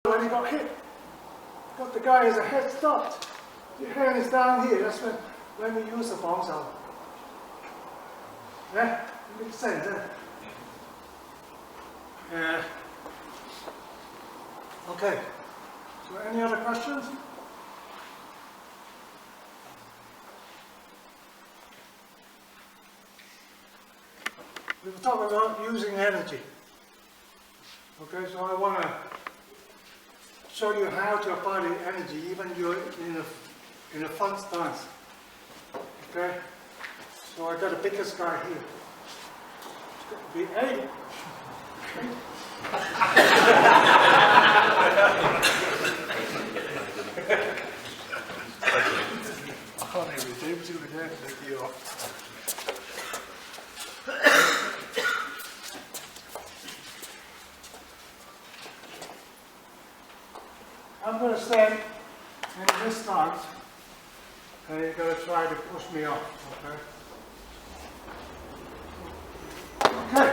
when he got hit, got the guy as a head start. Your hand is down here, that's when we use the bombs out. Yeah? It makes sense, eh? Yeah. Okay. So any other questions? We were talking about using energy. Okay, so I want to show you how to apply the energy even you're in a front stance. Okay, so I got the biggest guy here. It's got to be 8. I can't even do it again. Take you off. I'm going to stand in this stance, and you're going to try to push me off, okay? Okay.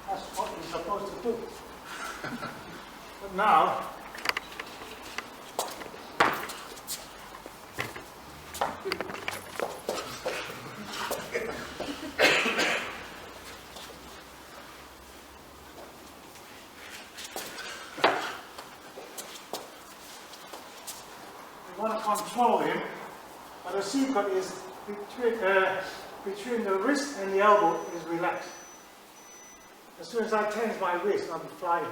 That's what you're supposed to do. But now, want to control him, but the secret is between the wrist and the elbow is relaxed. As soon as I tense my wrist, I'll be flying.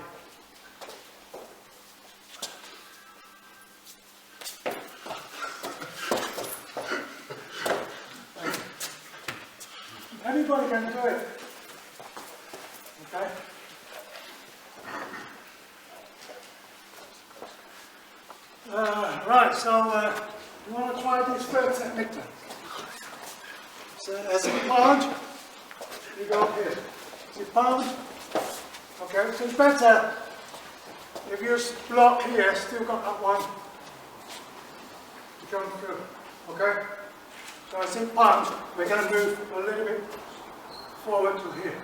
Everybody can do it. Okay? Right, so you want to try this third technique then. So as you pound, you go here. As you pound, okay, so it's better if you block here, still got that one to come through, okay? So as you pound, we're going to move a little bit forward to here.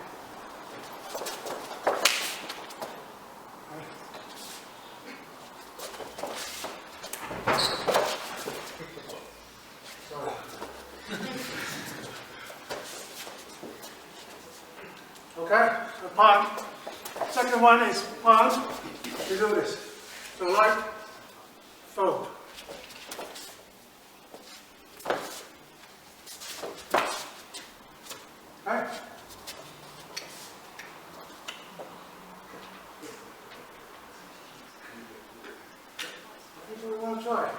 Okay, so palm. Second one is palm. You do this. So light, fold. Okay. What do we want to try?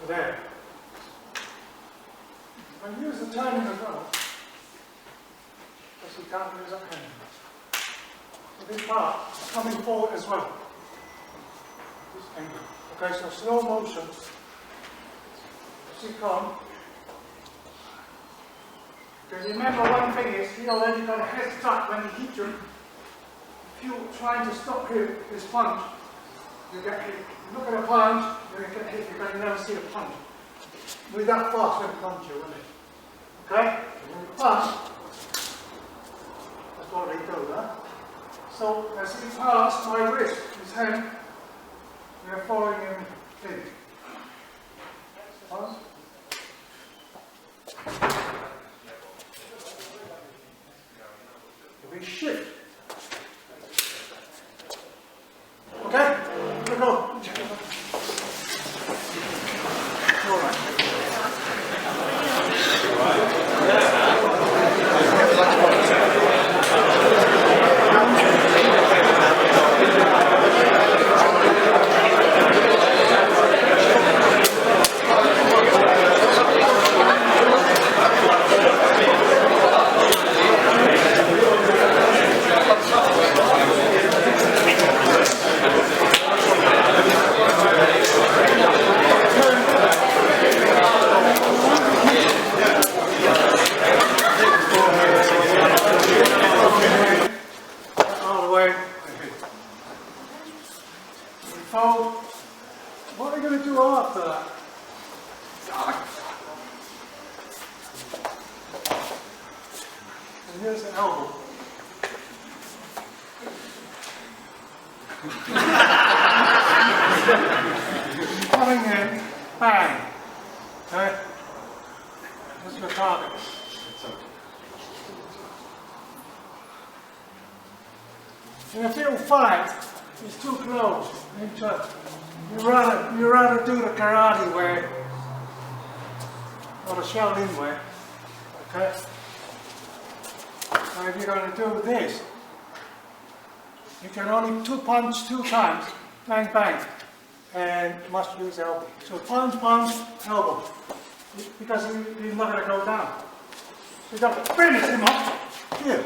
There. And use the turning as well, because you can't use that hand. So this part is coming forward as well. This angle. Okay, so slow motion. As you come. Because remember one thing is, he already got a head start when he hit you. If you're trying to stop him, his punch, you get hit. Look at the punch, you're going to get hit, you're going to never see a punch. With that fast when he punch you, isn't it? Okay? When you punch, that's what they do, huh? So, as he pass my wrist, his hand, we are following him in. Pass. We shift. Okay? Here we go. All right. fold. What are you going to do after that? And here's the elbow. Coming in, bang. Okay? That's your target. And if you fight, it's too close. You rather do the karate way or the Shaolin way. Okay? So if you're going to do this, you can only punch 2 times, bang bang, and you must use elbow. So punch, punch, elbow, because he's not going to go down. So you got to finish him up here.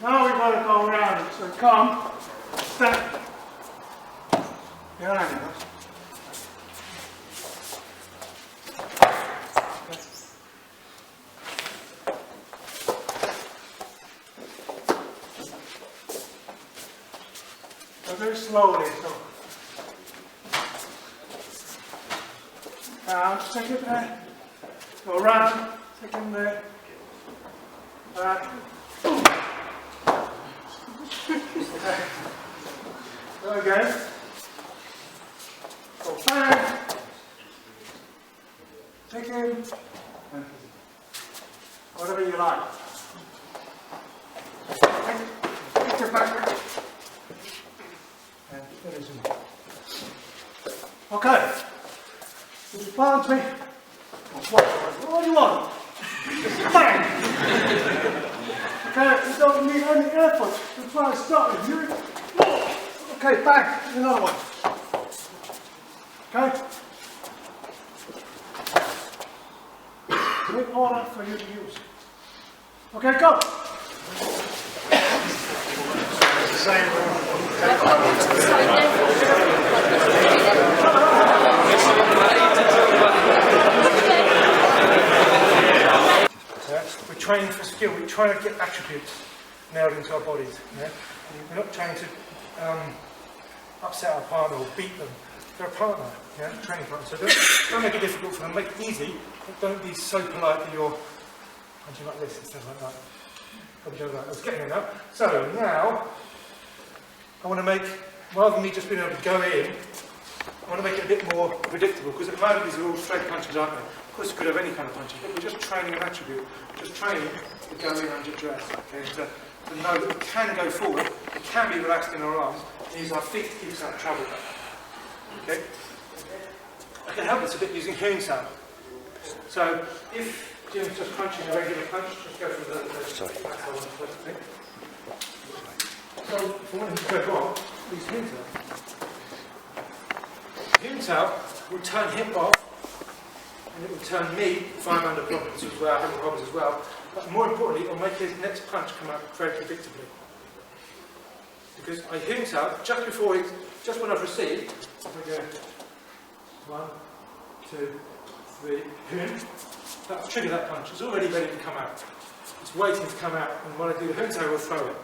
Now we've got to go around it. So come, step behind him. So very slowly. So take it there. Go around. Take him there. Back. Go again. Go bang. Take him. Whatever you like. Take your back. And finish him. Okay. If you punch me, what do you want? Just bang. Okay, you don't need any effort to try and stop him. Okay, bang, another one. Okay? Make all that for you to use. Okay, go! We're training for skill, we're trying to get attributes nailed into our bodies. Yeah? We're not trying to upset our partner or beat them. They're a partner, yeah? Training partner. So don't make it difficult for them, make it easy, but don't be so polite that you're punching like this instead of like that. Probably doing that. I was getting it now. So now, I want to make, rather than me just being able to go in, I want to make it a bit more predictable, because at the moment these are all straight punches, aren't they? Of course you could have any kind of punches, but we're just training an attribute, just training to go in under dress, okay? To know that we can go forward, we can be relaxed in our arms, and use our feet to keep us out of trouble. Okay? I can help this a bit using Hoon Sound. So if Jim's just punching a regular punch, just go for the sorry. That's how I want to put it. So if I want him to go wrong, use Hoon Sound. Hoon Sound will turn him off, and it will turn me if I'm under problems as well, having problems as well. But more importantly, it will make his next punch come out very predictably. Because I Hoon Sound just before he, just when I've received, I go 1, 2, 3, Hoon. That'll trigger that punch. It's already ready to come out. It's waiting to come out, and when I do the Hoon Sound, we'll throw it.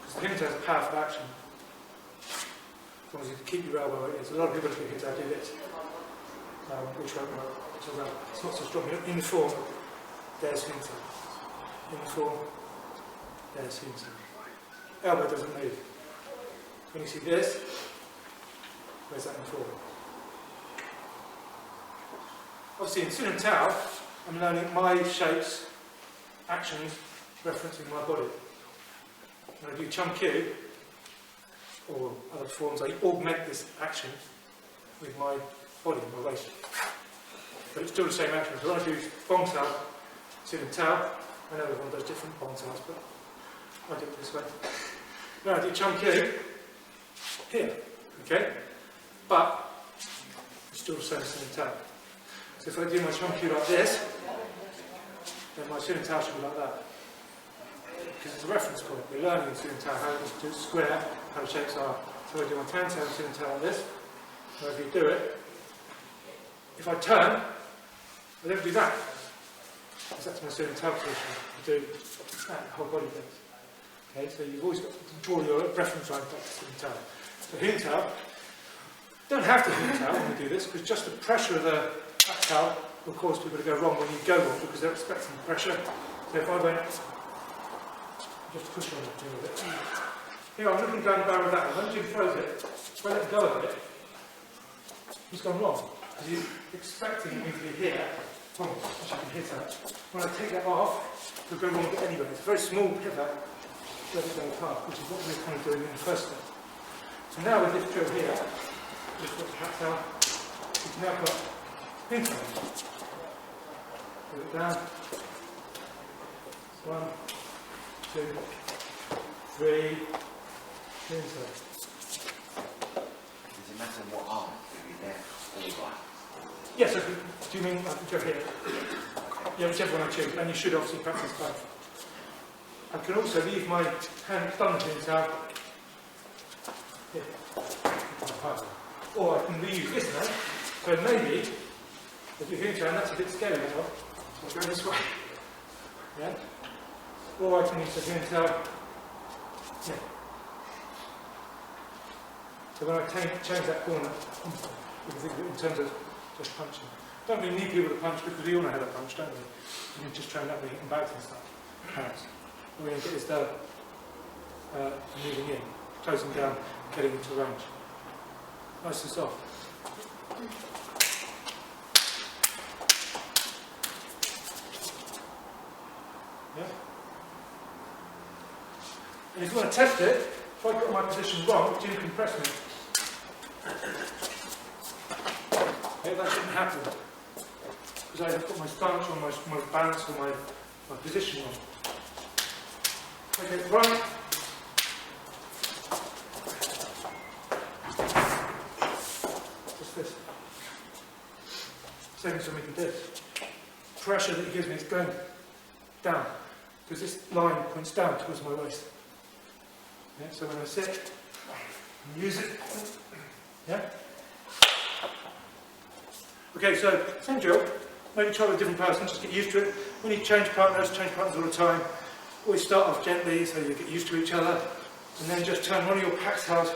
Because the Hoon Sound is a powerful action. As long as you keep your elbow where it is. A lot of people do Hoon Sound do this. Which won't work. It's not so strong. In the form, there's Hoon Sound. In the form, there's Hoon Sound. Elbow doesn't move. When you see this, where's that in the form? Obviously in Sun and Tao, I'm learning my shapes, actions, referencing my body. When I do Chum Kyu, or other forms, I augment this action with my body, my waist. But it's still the same action. So when I do Bong Tao, Sun and Tao, I know everyone does different Bong Taos, but I do it this way. Now I do Chum Kyu here, okay? But it's still the same as Sun and Tao. So if I do my Chum Kyu like this, then my Sun and Tao should be like that. Because it's a reference point. We're learning in Sun and Tao how to square, how the shapes are. So I do my Tan Tao and Sun and Tao like this. So if you do it, if I turn, I don't do that. Because that's my Sun and Tao position. I do that, whole body things. Okay, so you've always got to draw your reference line back to Hin Tao. So Hin Tao, don't have to Hin Tao when we do this, because just the pressure of the back Tao will cause people to go wrong when you go wrong, because they're expecting the pressure. So if I went, just push on it a little bit. Here I'm looking down the barrel of that one. When Jim throws it, if I let go of it, he's gone wrong. Because he's expecting me to be here, which I can hit at. When I take that off, it'll go wrong anyway. It's a very small pivot, let it go apart, which is what we're kind of doing in the first step. So now with this drill here, just got the hat out, we've now got Hin Tao. Put it down. 1, 2, 3, Hin Tao. Does it matter what arm you're there or right? Yes, do you mean I can go here? Yeah, whichever one I choose, and you should obviously practice both. I can also leave my hand thumb Hin Tao here. Or I can reuse this now. So maybe, if you're Hin Tao, and that's a bit scary now, so I'll go this way. Yeah? Or I can use the Hin Tao here. So when I change that corner, you can think of it in terms of just punching. Don't really need people to punch because we all know how to punch, don't we? You can just train that with hitting bags and stuff. Hands. We're going to get this down, moving in, closing down, getting into range. Nice and soft. Yeah? And if you want to test it, if I've got my position wrong, Jim can press me. Okay, that shouldn't happen. Because I've got my stance or my balance or my position wrong. If I get it right, just this. Same as making this. Pressure that he gives me is going down. Because this line points down towards my waist. Yeah, so when I sit, and use it. Yeah? Okay, so same drill. Maybe try with a different person, just get used to it. When you change partners all the time. Always start off gently so you get used to each other. And then just turn one of your pack tails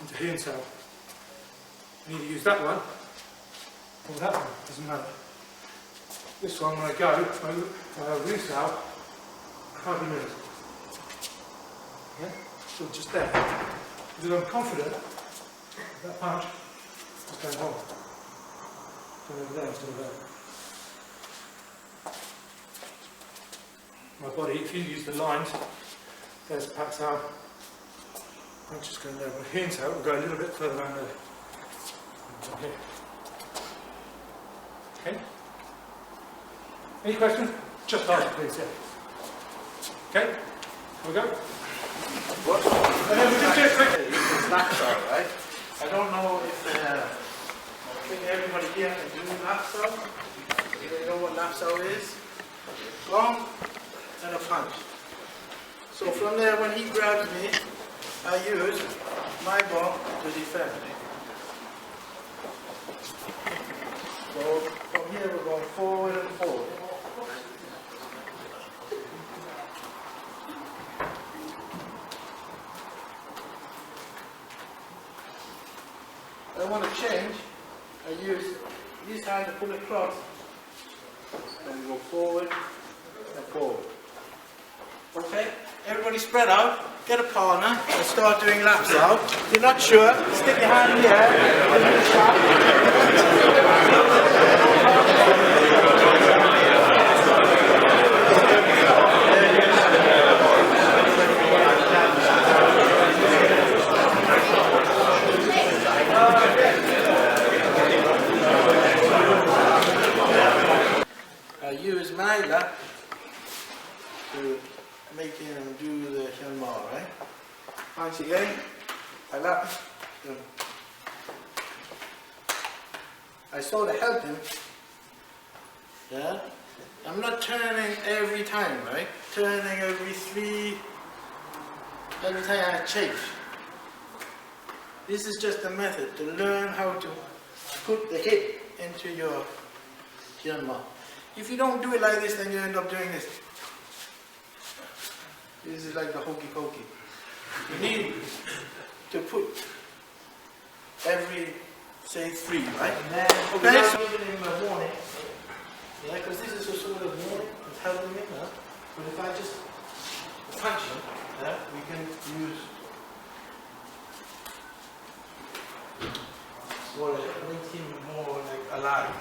into Hin Tao. You either use that one or that one, doesn't matter. This one, when I go, my Hin Tao hardly moves. Yeah? So just there. Because I'm confident that punch is going home. Going over there instead of there. My body, if you use the lines, there's Pat Tao. Punch is going there. My Hin Tao will go a little bit further around there. Okay. Okay? Any questions? Just ask, please. Yeah. Okay? Here we go. What? And then we just do it quickly. It's lateral, right? I don't know if I think everybody here can do lapso. Do they know what lapso is? Long and a punch. So from there, when he grabs me, I use my ball to defend. So from here, we're going forward and forward. I want to change, I use this hand to pull across and go forward and forward. Okay, everybody spread out, get a partner and start doing laps out. If you're not sure, stick your hand here and do the I use my lap to make him do the Hyunma, right? Once again, I lap him. I sort of help him. Yeah? I'm not turning every time, right? Turning every time I change. This is just a method to learn how to put the hip into your Hyunma. If you don't do it like this, then you end up doing this. This is like the hokey pokey. You need to put every, say, 3, right? Okay, so even in the morning, yeah, because this is a sort of warning, it's helping me, huh? But if I just punch him, yeah, we can use what makes him more like alive.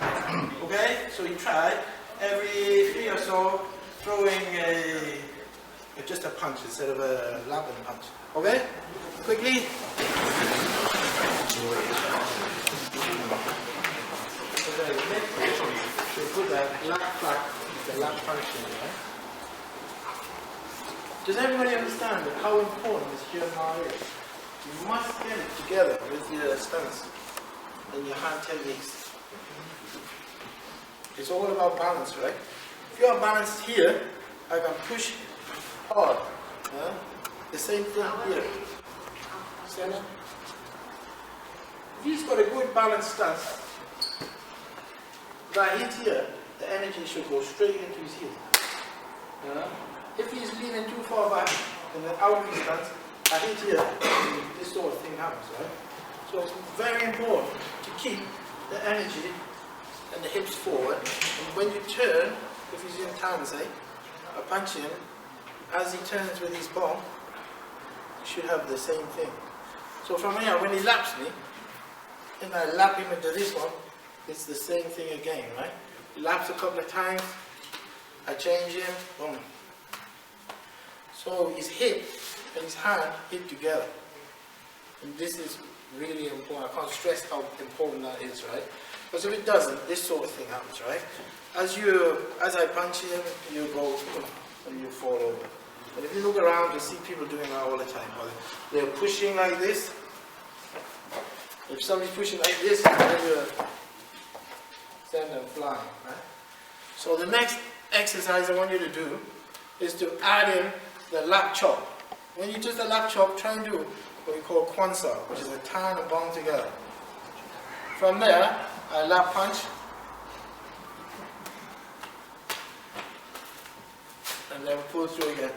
Okay, so you try every 3 or so, throwing just a punch instead of a lapping punch. Okay, quickly. So put that lap flat, the lap punch in, right? Does everybody understand how important this German is? You must get it together with your stance and your hand techniques. It's all about balance, right? If you are balanced here, I can push hard. Yeah? The same thing here. See that? If he's got a good balanced stance, that hit here, the energy should go straight into his heel. Yeah? If he's leaning too far back and then out of his stance, I hit here, this sort of thing happens, right? So it's very important to keep the energy and the hips forward. And when you turn, if he's in tan, say, I punch him, as he turns with his bomb, you should have the same thing. So from here, when he laps me, and I lap him into this one, it's the same thing again, right? He laps a couple of times, I change him, boom. So his hip and his hand hit together. And this is really important. I can't stress how important that is, right? Because if it doesn't, this sort of thing happens, right? As I punch him, you go and you fall over. But if you look around, you see people doing that all the time. They're pushing like this. If somebody's pushing like this, then you send them flying, right? So the next exercise I want you to do is to add in the lap chop. When you do the lap chop, try and do what we call kwanza, which is a tan and bomb together. From there, I lap punch. And then pull through again.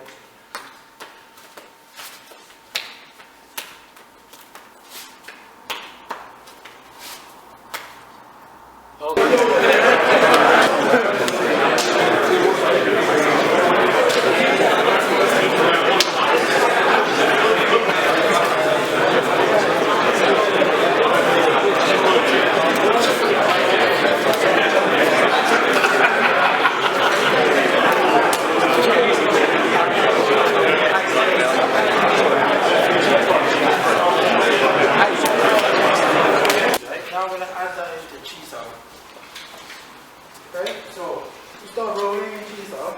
Okay, so you start rolling and cheese up.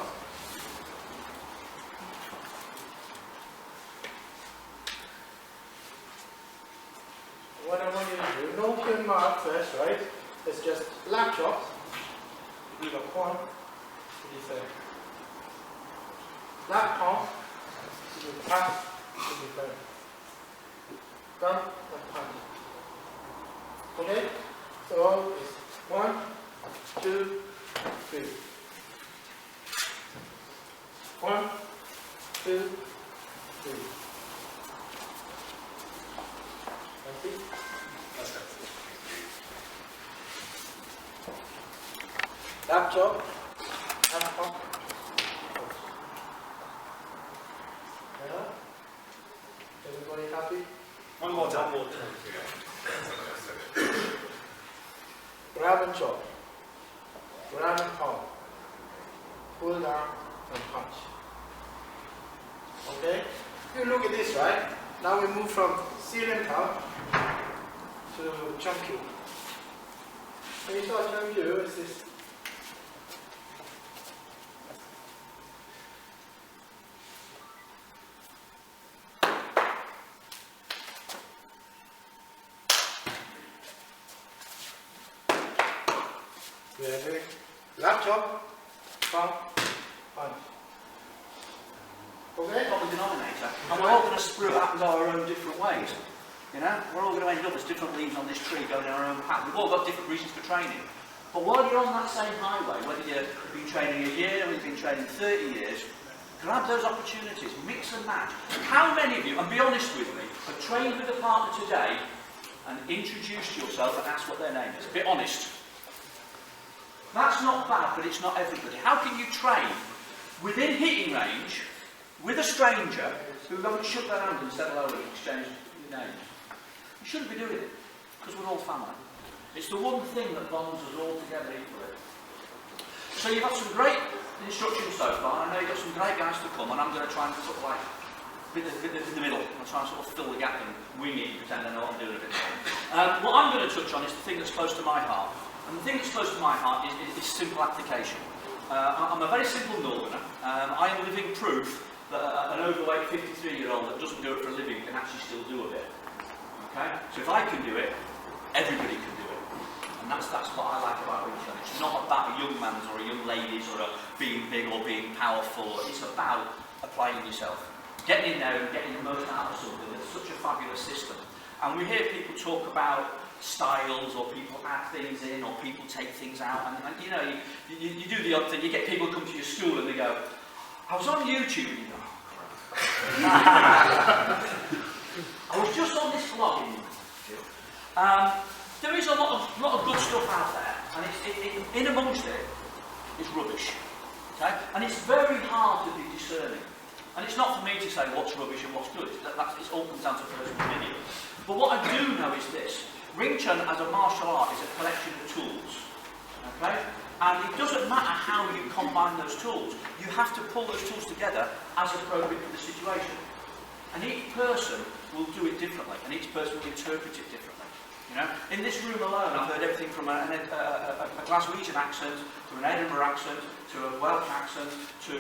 What I want you to do, no pin mark first, right? It's just lap chops. You got one, you say lap palm, you tap, you bend. Done, and punch. Okay? So it's 1, 2, 3. 1, 2, 3. That's it. Lap chop, lap pump. Yeah? Everybody happy? One more time. Grab and chop. Grab and pump. Pull down and punch. Okay? If you look at this, right? Now we move from ceiling top to chunky. When you start chunky, it's this. Very lap chop, pump, punch. Okay? Common denominator. And we're all going to sprue out our own different ways. You know? We're all going to end up as different leaves on this tree going in our own path. We've all got different reasons for training. But while you're on that same highway, whether you've been training a year or you've been training 30 years, Grab those opportunities, mix and match. How many of you, and be honest with me, have trained with a partner today and introduced yourself and asked what their name is? Be honest. That's not bad, but it's not everybody. How can you train within hitting range with a stranger who haven't shook their hand and said hello and exchanged names? You shouldn't be doing it, because we're all family. It's the one thing that bonds us all together equally. So you've had some great instructions so far. I know you've got some great guys to come, and I'm going to try and sort of like bit in the middle. I'm trying to sort of fill the gap and wing it, pretend I know what I'm doing a bit more. What I'm going to touch on is the thing that's close to my heart. And the thing that's close to my heart is simple application. I'm a very simple northerner. I am living proof that an overweight 53-year-old that doesn't do it for a living can actually still do a bit. Okay? So if I can do it, everybody can do it. And that's what I like about Wing Chun. It's not about a young man's or a young lady's or being big or being powerful. It's about applying yourself. Getting in there and getting the most out of something. It's such a fabulous system. And we hear people talk about styles, or people add things in, or people take things out, and you know, you do the odd thing. You get people who come to your school and they go, I was on YouTube, and you go, oh, crap. I was just on this vlog. There is a lot of good stuff out there, and in amongst it is rubbish. Okay? And it's very hard to be discerning. And it's not for me to say what's rubbish and what's good. It all comes down to personal opinion. But what I do know is this. Wing Chun as a martial art is a collection of tools, okay? And it doesn't matter how you combine those tools. You have to pull those tools together as appropriate for the situation. And each person will do it differently, and each person will interpret it differently. You know, in this room alone, I've heard everything from a Glaswegian accent to an Edinburgh accent to a Welsh accent to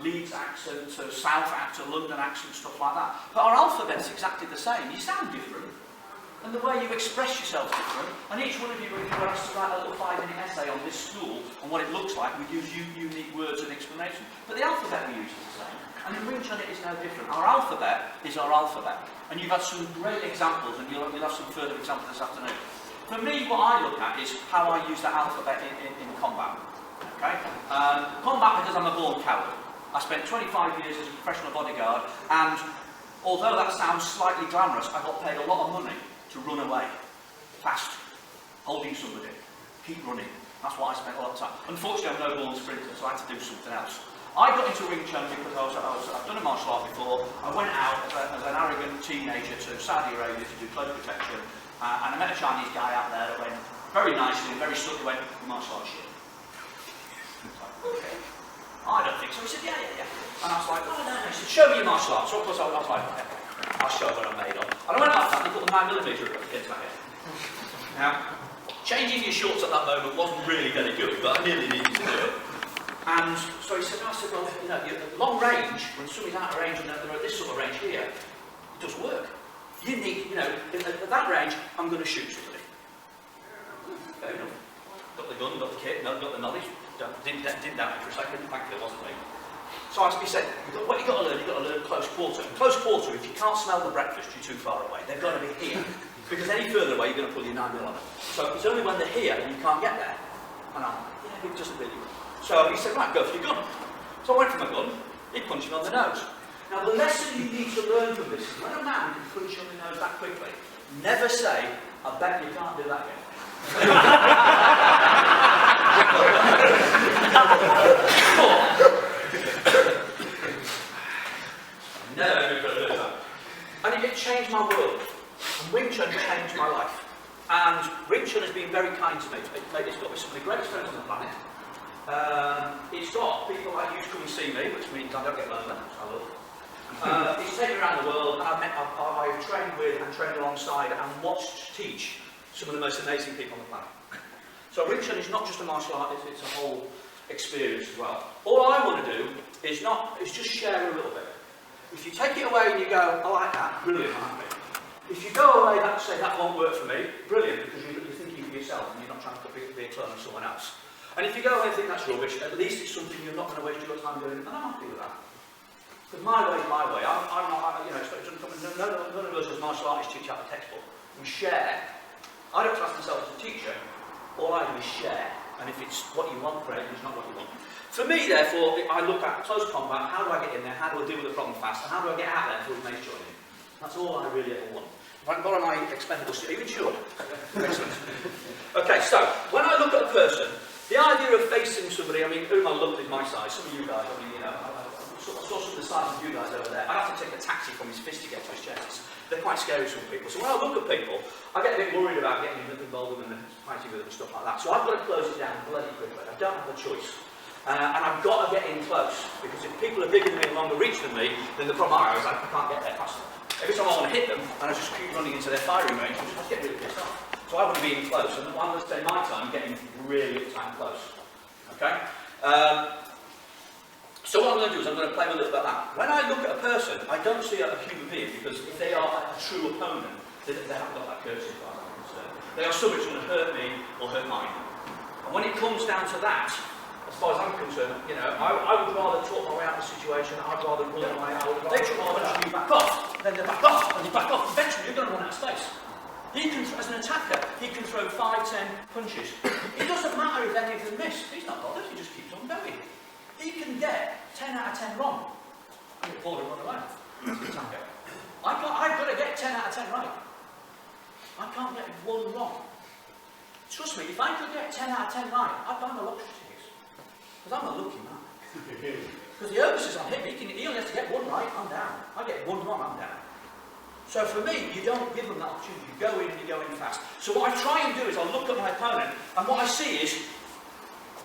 Leeds accent to South accent to London accent, stuff like that. But our alphabet's exactly the same. You sound different. And the way you express yourself is different, and each one of you, when you were asked to write a little 5-minute essay on this school and what it looks like, we use unique words and explanation. But the alphabet we use is the same, and in Wing Chun it is no different. Our alphabet is our alphabet, and you've had some great examples, and you'll have some further examples this afternoon. For me, what I look at is how I use that alphabet in combat. Okay? Combat because I'm a born coward. I spent 25 years as a professional bodyguard, and although that sounds slightly glamorous, I got paid a lot of money to run away, fast, holding somebody, keep running. That's what I spent a lot of time. Unfortunately, I'm no born sprinter, so I had to do something else. I got into Wing Chun because I've done a martial art before. I went out as an arrogant teenager to Saudi Arabia to do close protection, and I met a Chinese guy out there that went very nicely and very subtly went, martial art shit. Okay. I don't think so. He said, yeah. And I was like, oh no. He said, show me your martial art. So of course I was like, okay. I'll show what I'm made of. And I went like that and put the 9mm against my head. Now, changing your shorts at that moment wasn't really very good, but I nearly needed to do it. And so he said, well, you know, long range, when somebody's out of range and they're at this sort of range here, it does work. You need, you know, at that range, I'm going to shoot somebody. Fair enough. Got the gun, got the kit, got the knowledge. Didn't doubt me for a second. Thankfully, it wasn't me. So he said, what you've got to learn close quarter. In close quarter, if you can't smell the breakfast, you're too far away. They've got to be here. Because any further away, you're going to pull your 9mm on them. So it's only when they're here and you can't get there. And I'm like, yeah, it doesn't really work. So he said, right, go for your gun. So I went for my gun, he punched me on the nose. Now the lesson you need to learn from this is when a man can punch you on the nose that quickly, never say, I bet you can't do that again. Never going to do that. And it changed my world. And Wing Chun changed my life. And Wing Chun has been very kind to me. It's got me some of the greatest friends on the planet. It's got people like you to come and see me, which means I don't get lonely, which I love. It's taken me around the world, and I've trained with and trained alongside and watched teach some of the most amazing people on the planet. So Wing Chun is not just a martial art, it's a whole experience as well. All I want to do is just share a little bit. If you take it away and you go, I like that, brilliant, I'm happy. If you go away and say that won't work for me, brilliant, because you're thinking for yourself and you're not trying to be a clone of someone else. And if you go away and think that's rubbish, at least it's something you're not going to waste your time doing, and I'm happy with that. Because my way is my way. I'm not, you know, none of us as martial artists teach out the textbook. We share. I don't class myself as a teacher. All I do is share. And if it's what you want, great. If it's not what you want. For me, therefore, I look at close combat. How do I get in there? How do I deal with the problem fast? And how do I get out there before his mates join in? That's all I really ever want. If I can borrow my expendables, are you sure? Excellent. Okay, so when I look at a person, the idea of facing somebody, I mean, whom I look is my size. Some of you guys, I mean, you know, I saw some of the size of you guys over there. I'd have to take a taxi from his fist to get to his chest. They're quite scary, some people. So when I look at people, I get a bit worried about getting involved with them and fighting with them and stuff like that. So I've got to close it down bloody quickly. I don't have a choice. And I've got to get in close, because if people are bigger than me and longer reach than me, then the problem I have is I can't get there fast enough. Every time I want to hit them, and I just keep running into their firing range, I just get really pissed off. So I want to be in close, and I'm going to spend my time getting really time close. Okay? So what I'm going to do is I'm going to play a little bit of that. When I look at a person, I don't see a human being, because if they are a true opponent, they haven't got that courtesy as far as I'm concerned. They are somebody who's going to hurt me or hurt mine. And when it comes down to that, as far as I'm concerned, you know, I would rather talk my way out of the situation. I'd rather run my way out. They try to back off, then they back off, and they back off. Eventually, you're going to run out of space. He can, as an attacker, he can throw 5, 10 punches. It doesn't matter if any of them miss. He's not bothered. He just keeps on going. He can get 10 out of 10 wrong. I'm going to board and run away. As an attacker, I've got to get 10 out of 10 right. I can't get one wrong. Trust me, if I could get 10 out of 10 right, I'd buy my lottery tickets. Because I'm a lucky man. Because the onus is on him. He only has to get one right, I'm down. I get one wrong, I'm down. So for me, you don't give them that opportunity. You go in and you go in fast. So what I try and do is I look at my opponent, and what I see is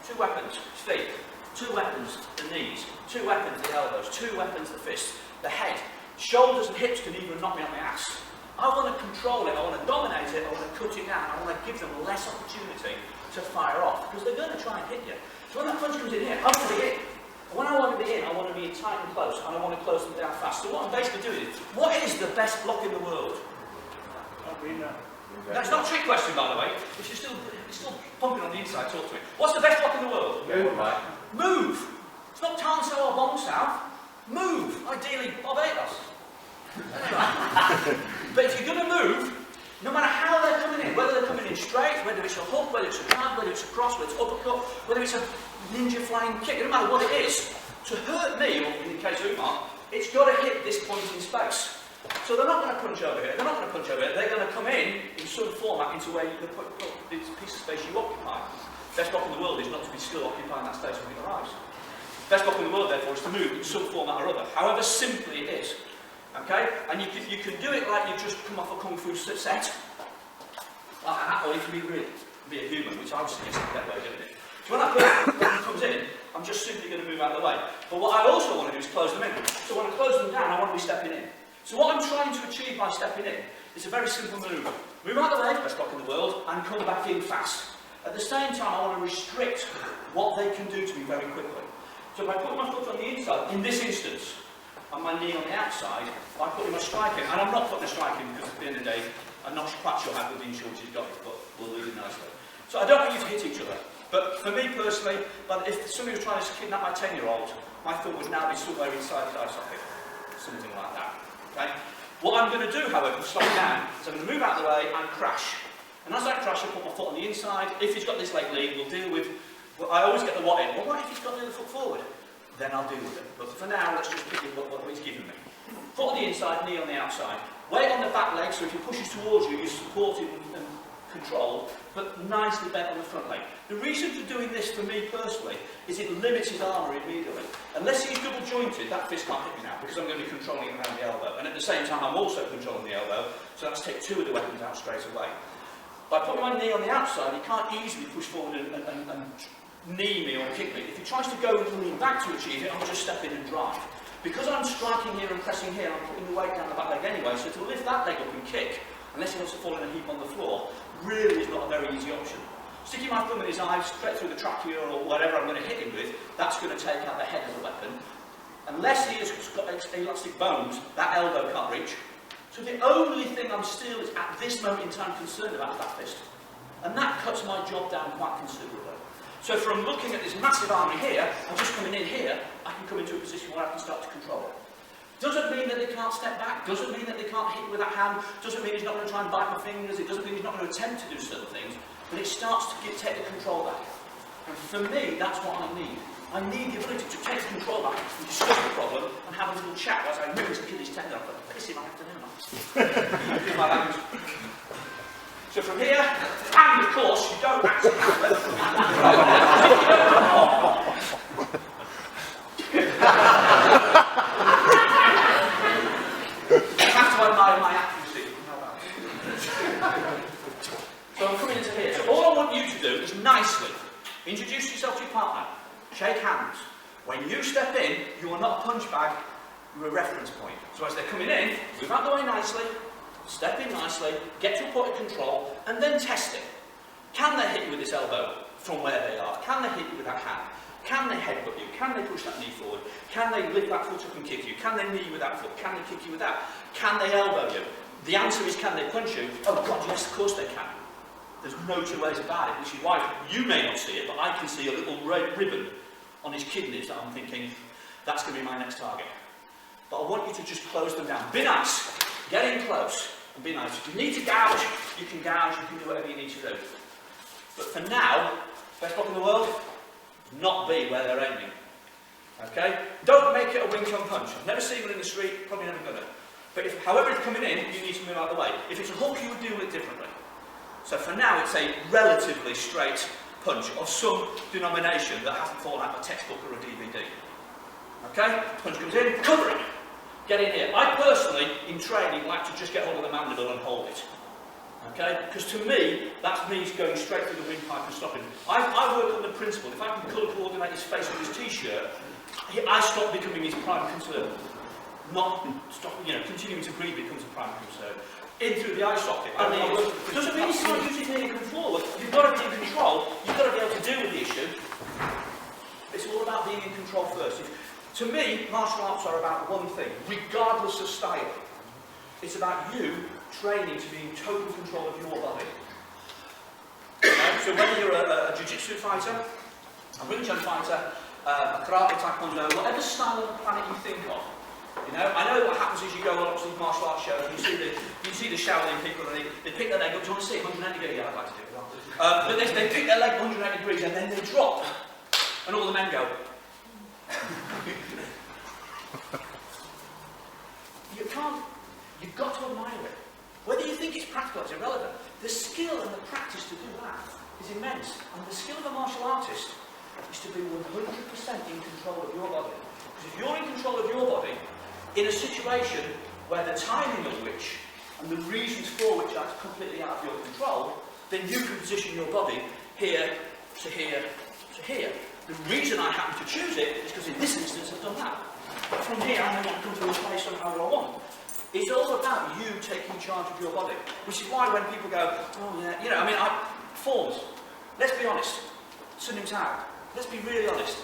2 weapons, feet, 2 weapons, the knees, 2 weapons, the elbows, 2 weapons, the fists, the head. Shoulders and hips can even knock me on my ass. I want to control it, I want to dominate it, I want to cut it down, I want to give them less opportunity to fire off, because they're going to try and hit you. So when that punch comes in here, I want to be in. And when I want to be in, I want to be tight and close, and I want to close them down fast. So what I'm basically doing is, what is the best block in the world? That's not a trick question, by the way. If you're still pumping on the inside, talk to me. What's the best block in the world? Move. It's not turn south or bomb south. Move. Ideally, Barbados. But if you're going to move, no matter how they're coming in, whether they're coming in straight, whether it's a hook, whether it's a jab, whether it's a cross, whether it's uppercut, whether it's a ninja flying kick, it doesn't matter what it is, to hurt me, or in the case of Umar, it's got to hit this point in space. So they're not going to punch over here, they're not going to punch over here, they're going to come in some format into where you can put this piece of space you occupy. Best block in the world is not to be still occupying that space when it arrives. Best block in the world, therefore, is to move in some format or other, however simply it is. Okay? And you can do it like you've just come off a kung fu set. Like that, or you can be a human, which I would suggest is a better way of doing it. So when that person comes in, I'm just simply going to move out of the way. But what I also want to do is close them in. So when I close them down, I want to be stepping in. So what I'm trying to achieve by stepping in is a very simple move. Move out of the way, best block in the world, and come back in fast. At the same time, I want to restrict what they can do to me very quickly. So if I put my foot on the inside, in this instance, and my knee on the outside, by putting my strike in, and I'm not putting a strike in because at the end of the day, I'm not quite sure how good the insurance has got it, but we'll leave it nicely. So I don't want you to hit each other. But for me personally, if somebody was trying to kidnap my 10-year-old, my thumb would now be somewhere inside his eye socket. Something like that. Okay? What I'm going to do, however, to slow down, is I'm going to move out of the way and crash. And as I crash, I put my foot on the inside. If he's got this leg lead, we'll deal with... Well, I always get the what in. Well, what if he's got the other foot forward? Then I'll deal with it. But for now, let's just pick what he's given me. Foot on the inside, knee on the outside. Weight on the back leg, so if he pushes towards you, you're supported and controlled, but nicely bent on the front leg. The reason for doing this for me personally is it limits his armour immediately. Unless he's double jointed, that fist can't hit me now, because I'm going to be controlling him around the elbow. And at the same time, I'm also controlling the elbow, so let's take 2 of the weapons out straight away. By putting my knee on the outside, he can't easily push forward and knee me or kick me. If he tries to go and lean back to achieve it, I'll just step in and drive. Because I'm striking here and pressing here, I'm putting the weight down the back leg anyway, so to lift that leg up and kick, unless he wants to fall in a heap on the floor, really is not a very easy option. Sticking my thumb in his eye, straight through the trachea or whatever I'm going to hit him with, that's going to take out the head of the weapon. Unless he has got elastic bones, that elbow can't reach. So the only thing I'm still, at this moment in time, concerned about is that fist. And that cuts my job down quite considerably. So from looking at this massive army here, and just coming in here, I can come into a position where I can start to control it. Doesn't mean that they can't step back, doesn't mean that they can't hit with that hand, doesn't mean he's not going to try and bite my fingers, it doesn't mean he's not going to attempt to do certain things, but it starts to take the control back. And for me, that's what I need. I need the ability to take control back and discuss the problem and have a little chat as I move this kid his tender. I've got to piss him off afternoon. In my language. So from here, and of course, you don't actually have it. I have to admire my accuracy. So I'm coming into here. So all I want you to do is nicely introduce yourself to your partner. Shake hands. When you step in, you are not a punch bag, you're a reference point. So as they're coming in, move out the way nicely, step in nicely, get to a point of control, and then test it. Can they hit you with this elbow from where they are? Can they hit you with that hand? Can they headbutt you? Can they push that knee forward? Can they lift that foot up and kick you? Can they knee you with that foot? Can they kick you with that? Can they elbow you? The answer is, can they punch you? Oh God, yes, of course they can. There's no two ways about it, which is why you may not see it, but I can see a little red ribbon on his kidneys that I'm thinking, that's going to be my next target. But I want you to just close them down. Be nice. Get in close and be nice. If you need to gouge, you can do whatever you need to do. But for now, best block in the world, not be where they're aiming. Okay? Don't make it a Wing Chun punch. I've never seen one in the street, probably never gonna. But if, however it's coming in, you need to move out of the way. If it's a hook, you would deal with it differently. So for now, it's a relatively straight punch of some denomination that hasn't fallen out of a textbook or a DVD. Okay? Punch comes in, cover it. Get in here. I personally, in training, like to just get hold of the mandible and hold it. Okay? Because to me, that's me going straight through the windpipe and stopping. I work on the principle, if I can colour coordinate his face with his t-shirt, I stop becoming his prime concern. Not stop, continuing to breathe becomes a prime concern. In through the eye socket. Doesn't mean you can't use it here and come forward. You've got to be in control. You've got to be able to deal with the issue. It's all about being in control first. To me, martial arts are about one thing, regardless of style. It's about you training to be in total control of your body. So whether you're a jiu-jitsu fighter, a Wing Chun fighter, a karate, taekwondo, whatever style of the planet you think of, I know what happens is you go on to these martial arts shows and you see the Shaolin people and they pick their leg up. Do you want to see it 180 degrees? Yeah, I'd like to do it. But they pick their leg 180 degrees and then they drop. And all the men go. You've got to admire it. Whether you think it's practical, it's irrelevant. The skill and the practice to do that is immense. And the skill of a martial artist is to be 100% in control of your body. Because if you're in control of your body, in a situation where the timing of which and the reasons for which are completely out of your control, then you can position your body here to here to here. The reason I happen to choose it is because in this instance I've done that. But from here I may not come to a place somehow that I want. It's all about you taking charge of your body. Which is why when people go, oh yeah, forms. Let's be honest. Sun Im Tao. Let's be really honest.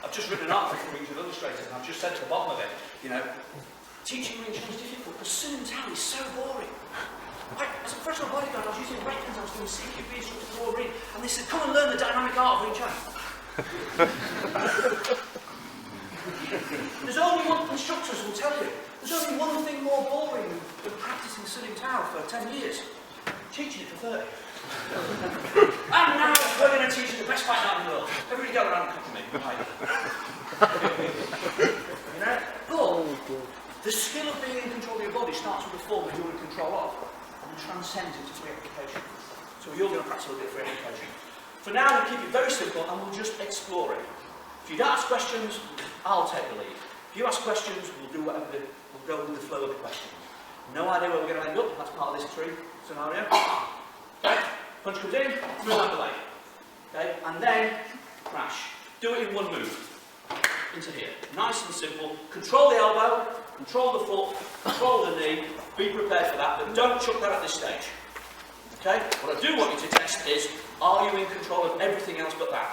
I've just written an article for Wing Chun Illustrators and I've just said to the bottom of it, teaching Wing Chun is difficult because Sun Im Tao is so boring. As a professional bodyguard, I was using weapons, I was doing CQB, instructor ring, and they said, come and learn the dynamic art of Wing Chun. There's only one, instructors will tell you, there's only one thing more boring than practicing Sun Im Tao for 10 years. Teaching it for 30. And now we're going to teach you the best fight night in the world. Everybody go around and come to me. Right. But the skill of being in control of your body starts with the form that you're in control of and transcends into free application. So you're going to practice a little bit of free application. For now, we'll keep it very simple and we'll just explore it. If you don't ask questions, I'll take the lead. If you ask questions, we'll do whatever, we'll go with the flow of the questions. No idea where we're going to end up, that's part of this tree scenario. Okay, punch comes in, move out of the way. Okay, and then crash. Do it in one move. Into here. Nice and simple. Control the elbow, control the foot, control the knee. Be prepared for that, but don't chuck that at this stage. Okay? What I do want you to test is, are you in control of everything else but that?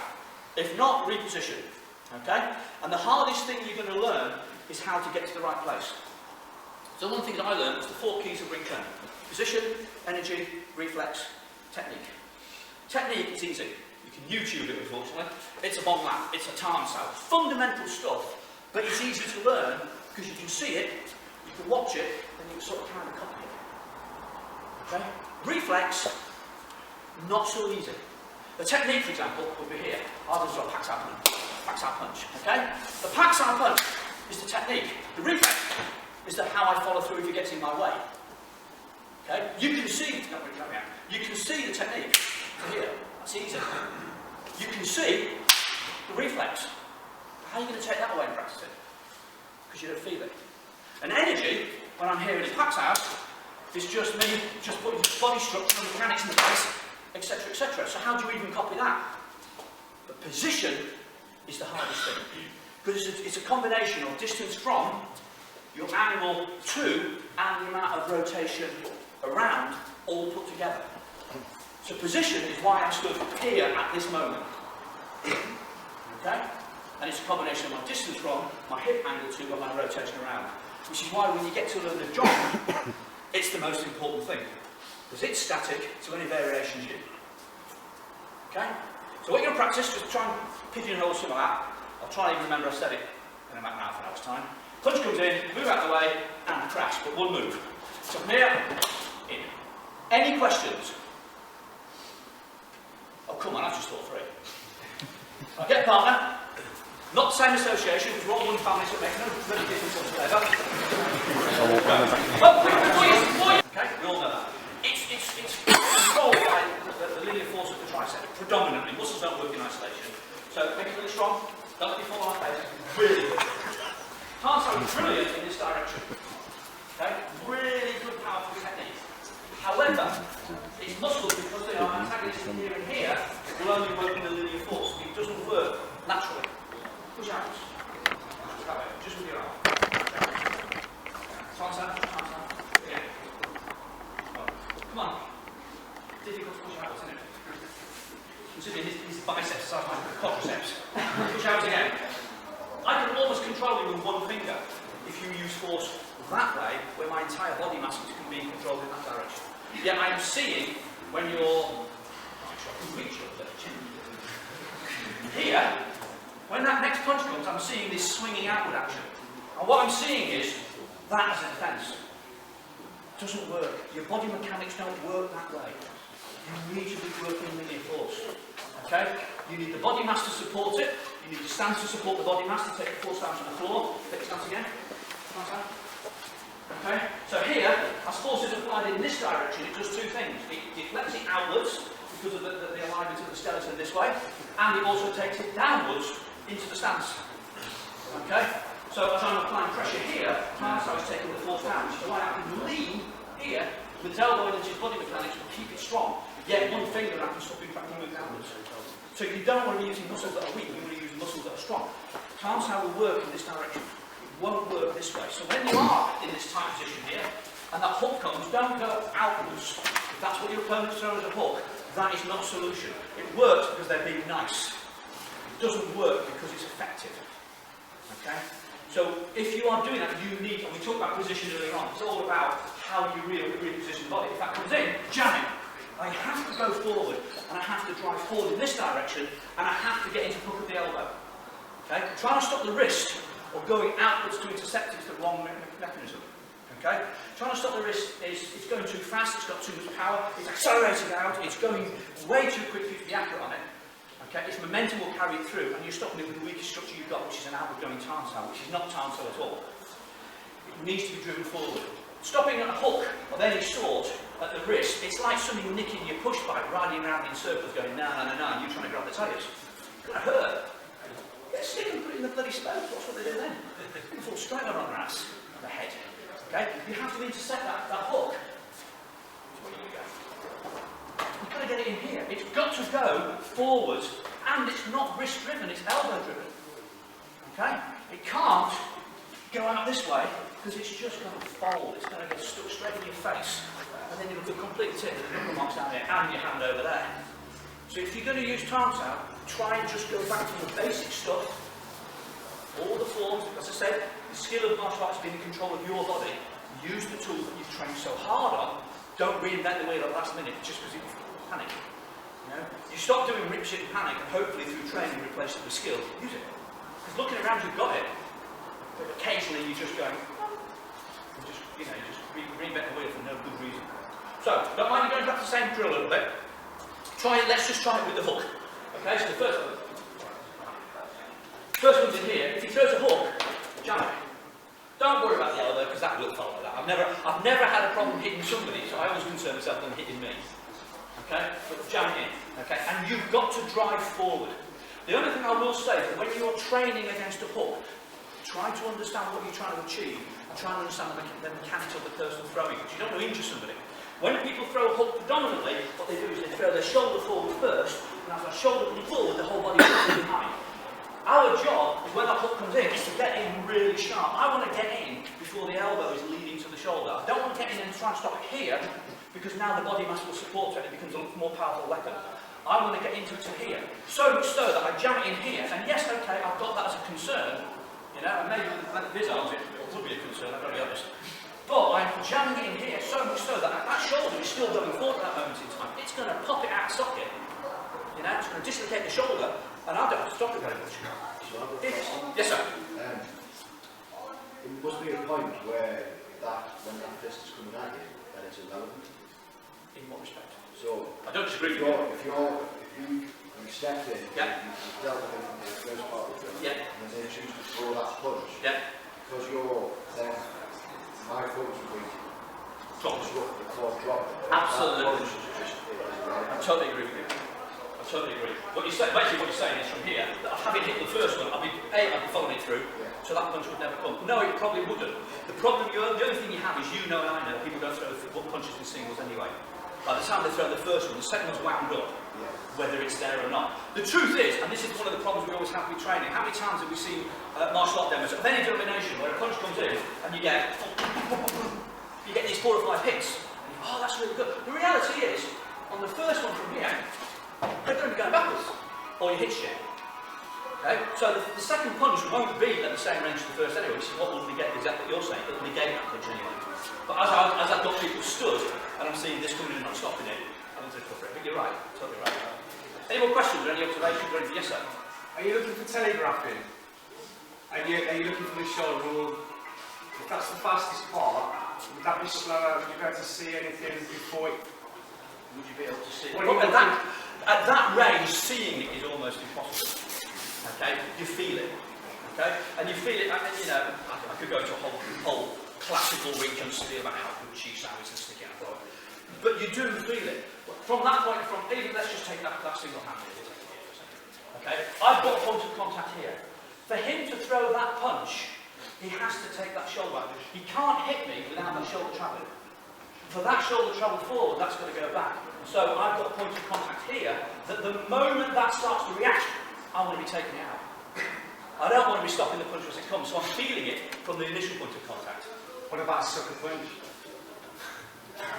If not, reposition. Okay? And the hardest thing you're going to learn is how to get to the right place. So one thing that I learned was the 4 keys of Wing Chun. Position, energy, reflex, technique. Technique is easy. You can YouTube it, unfortunately. It's a bomb lap, it's a time sal. Fundamental stuff, but it's easy to learn because you can see it, you can watch it, and you can sort of kind of copy it. Okay? Reflex Not so easy. The technique, for example, would be here. I'll just do a pax out punch. Pax out punch, okay? The pax out punch is the technique. The reflex is how I follow through if it gets in my way. Okay? You can see, you can see the technique here. That's easy. You can see the reflex. How are you going to take that away and practice it? Because you don't feel it. And energy, when I'm here in pax out, is just me just putting body structure and mechanics in the place, etc., etc. So how do you even copy that? The position is the hardest thing. Because it's a combination of distance from your angle to and the amount of rotation around all put together. So position is why I'm stood here at this moment. Okay? And it's a combination of my distance from, my hip angle to, and my rotation around. Which is why when you get to learn the job, it's the most important thing. Because it's static, so any variations you. Okay? So what you're going to practice, just try and pigeonhole some of that. I'll try and even remember I said it in about half an hour's time. Punch comes in, move out of the way, and crash, but one move. So from here, in. Any questions? Oh, come on, I've just thought through. I'll get a partner. Not the same association, because we're all one family, so it makes no really difference whatsoever. Okay, we all know that. It's controlled by the linear force of the tricep, predominantly. Muscles don't work in isolation. So make it really strong. Don't let me fall on my face. Really good. Can't sound brilliant in this direction. Okay? Really good, powerful technique. However, these muscles, because they are antagonistic here and here, will only work in the linear force. It doesn't work naturally. Push out. That way, just with your arm. Time. Yeah. Come on. Difficult to push out, isn't it? Considering his biceps size my quadriceps. Push out again. I can almost control it with one finger if you use force that way, where my entire body mass can be controlled in that direction. Yet I'm seeing when you're reach your chin. Here, when that next punch comes, I'm seeing this swinging outward action. And what I'm seeing is that as a defence. It doesn't work. Your body mechanics don't work that way. You need to be working linear force. Okay? You need the body mass to support it. You need the stance to support the body mass to take the full stance on the floor. Take the stance again. Okay? So here, as force is applied in this direction, it does two things. It lets it outwards because of the alignment of the skeleton this way, and it also takes it downwards into the stance. Okay? So as I'm applying pressure here, my side is taking the force down, which is why I can lean here with his elbow into his body mechanics to keep it strong. Yet one finger I can stop him from moving downwards. So you don't want to be using muscles that are weak, you want to use muscles that are strong. Palm how will work in this direction. It won't work this way. So when you are in this tight position here, and that hook comes, don't go outwards. If that's what your opponent's throwing as a hook, that is not a solution. It works because they're being nice. It doesn't work because it's effective. Okay? So if you are doing that, you need, and we talked about position earlier on, it's all about how you reposition the body. If that comes in, jamming. I have to go forward, and I have to drive forward in this direction, and I have to get into hook of the elbow. Okay? Trying to stop the wrist, or going outwards to intercept it is the wrong mechanism. Okay? Trying to stop the wrist is it's going too fast, it's got too much power, it's accelerating out, it's going way too quickly to be accurate on it. Okay? Its momentum will carry it through, and you're stopping it with the weakest structure you've got, which is an outward going tarnsal, which is not tarnsal at all. It needs to be driven forward. Stopping a hook of any sort at the wrist, it's like somebody nicking your push bike, riding around in circles going, no, and you're trying to grab the tyres. It's going to hurt. Get a stick and put it in the bloody spoke. What's what they do then? They fall straight on their ass, on the head. Okay? You have to intercept that hook. So where do you go? You've got to get it in here. It's got to go forward, and it's not wrist driven, it's elbow driven. Okay? It can't go out this way, because it's just going to fold. It's going to get stuck straight in your face. And then you'll look a complete tip with the knuckle marks down there and your hand over there. So if you're going to use tarnsal, try and just go back to the basic stuff. All the forms, as I said, the skill of martial arts being in control of your body. Use the tools that you've trained so hard on. Don't reinvent the wheel at the last minute just because you panic. You know? You stop doing rip shit and panic, and hopefully through training replace it with skill. Use it. Because looking around, you've got it. But occasionally you just go, reinvent the wheel for no good reason. So, don't mind you going back to the same drill a little bit. Let's just try it with the hook. Okay, so the first one's in here. If he throws a hook, jam it. Don't worry about the elbow, because that will follow that. I've never had a problem hitting somebody, so I always concern myself with them hitting me. Okay? But jam it in. Okay? And you've got to drive forward. The only thing I will say is that when you're training against a hook, try to understand what you're trying to achieve and try and understand the mechanics of the person throwing, because you don't want to injure somebody. When people throw a hook predominantly, what they do is they throw their shoulder forward first, and as their shoulder comes forward, the whole body goes behind. Our job is when that hook comes in, is to get in really sharp. I want to get in before the elbow is leading to the shoulder. I don't want to get in and try and stop it here, because now the body mass will support it and it becomes a more powerful weapon. I want to get into it to here. So much so that I jam it in here, and yes, okay, I've got that as a concern, you know, and maybe with this arm, it would be a concern, I've got to be honest. But I'm jamming it in here so much so that that shoulder is still going forward at that moment in time. It's going to pop it out of socket, you know, it's going to dislocate the shoulder, and I don't have to stop it very much. Yes, sir. It must be a point where when that fist is coming at you, that it's irrelevant. In what respect? So I don't disagree with you. if you stepped in, Yeah. you've dealt with it from the first part of the film, Yeah. and then choose to throw that punch, Yeah. because you're then, my focus would be Drop. the claw drop. Absolutely. That punch is just I totally agree with you. I totally agree. Basically what you're saying is from here, that having hit the first one, I'd be following it through, so that punch would never come. No, it probably wouldn't. The only thing you have is you know and I know people don't throw punches in singles anyway. By the time they throw the first one, the second one's wound up, whether it's there or not. The truth is, and this is one of the problems we always have with training, how many times have we seen martial art demos of any denomination where a punch comes in and you get these 4 or 5 hits. And you go, oh, that's really good. The reality is, on the first one from here, they're going to be going backwards, or you hit shit. Okay? So the second punch won't be at the same range as the first anyway, which is what will negate exactly what you're saying. It'll negate that punch anyway. But as I've got people stood, and I'm seeing this coming in and not stopping it, I'm going to cover it. But you're right, totally right. Any more questions or any observations or anything? Yes, sir? Are you looking for telegraphing? Are you looking for the shoulder? Well, if that's the fastest part, would that be slower? Would you be able to see anything before it? Would you be able to see it? What are you Well, at that range, seeing it is almost impossible. Okay? You feel it. Okay? And you feel it, and you know, I could go into a whole classical Wing Chun spiel about how good Chi Sao is and stick it out. But you do feel it. From that point, even let's just take that single hand here. Okay? I've got a point of contact here. For him to throw that punch, he has to take that shoulder back. He can't hit me without that shoulder travelling. For that shoulder to travel forward, that's going to go back. So I've got a point of contact here that the moment that starts to react, I want to be taking it out. I don't want to be stopping the punch as it comes, so I'm feeling it from the initial point of contact. What about a sucker punch?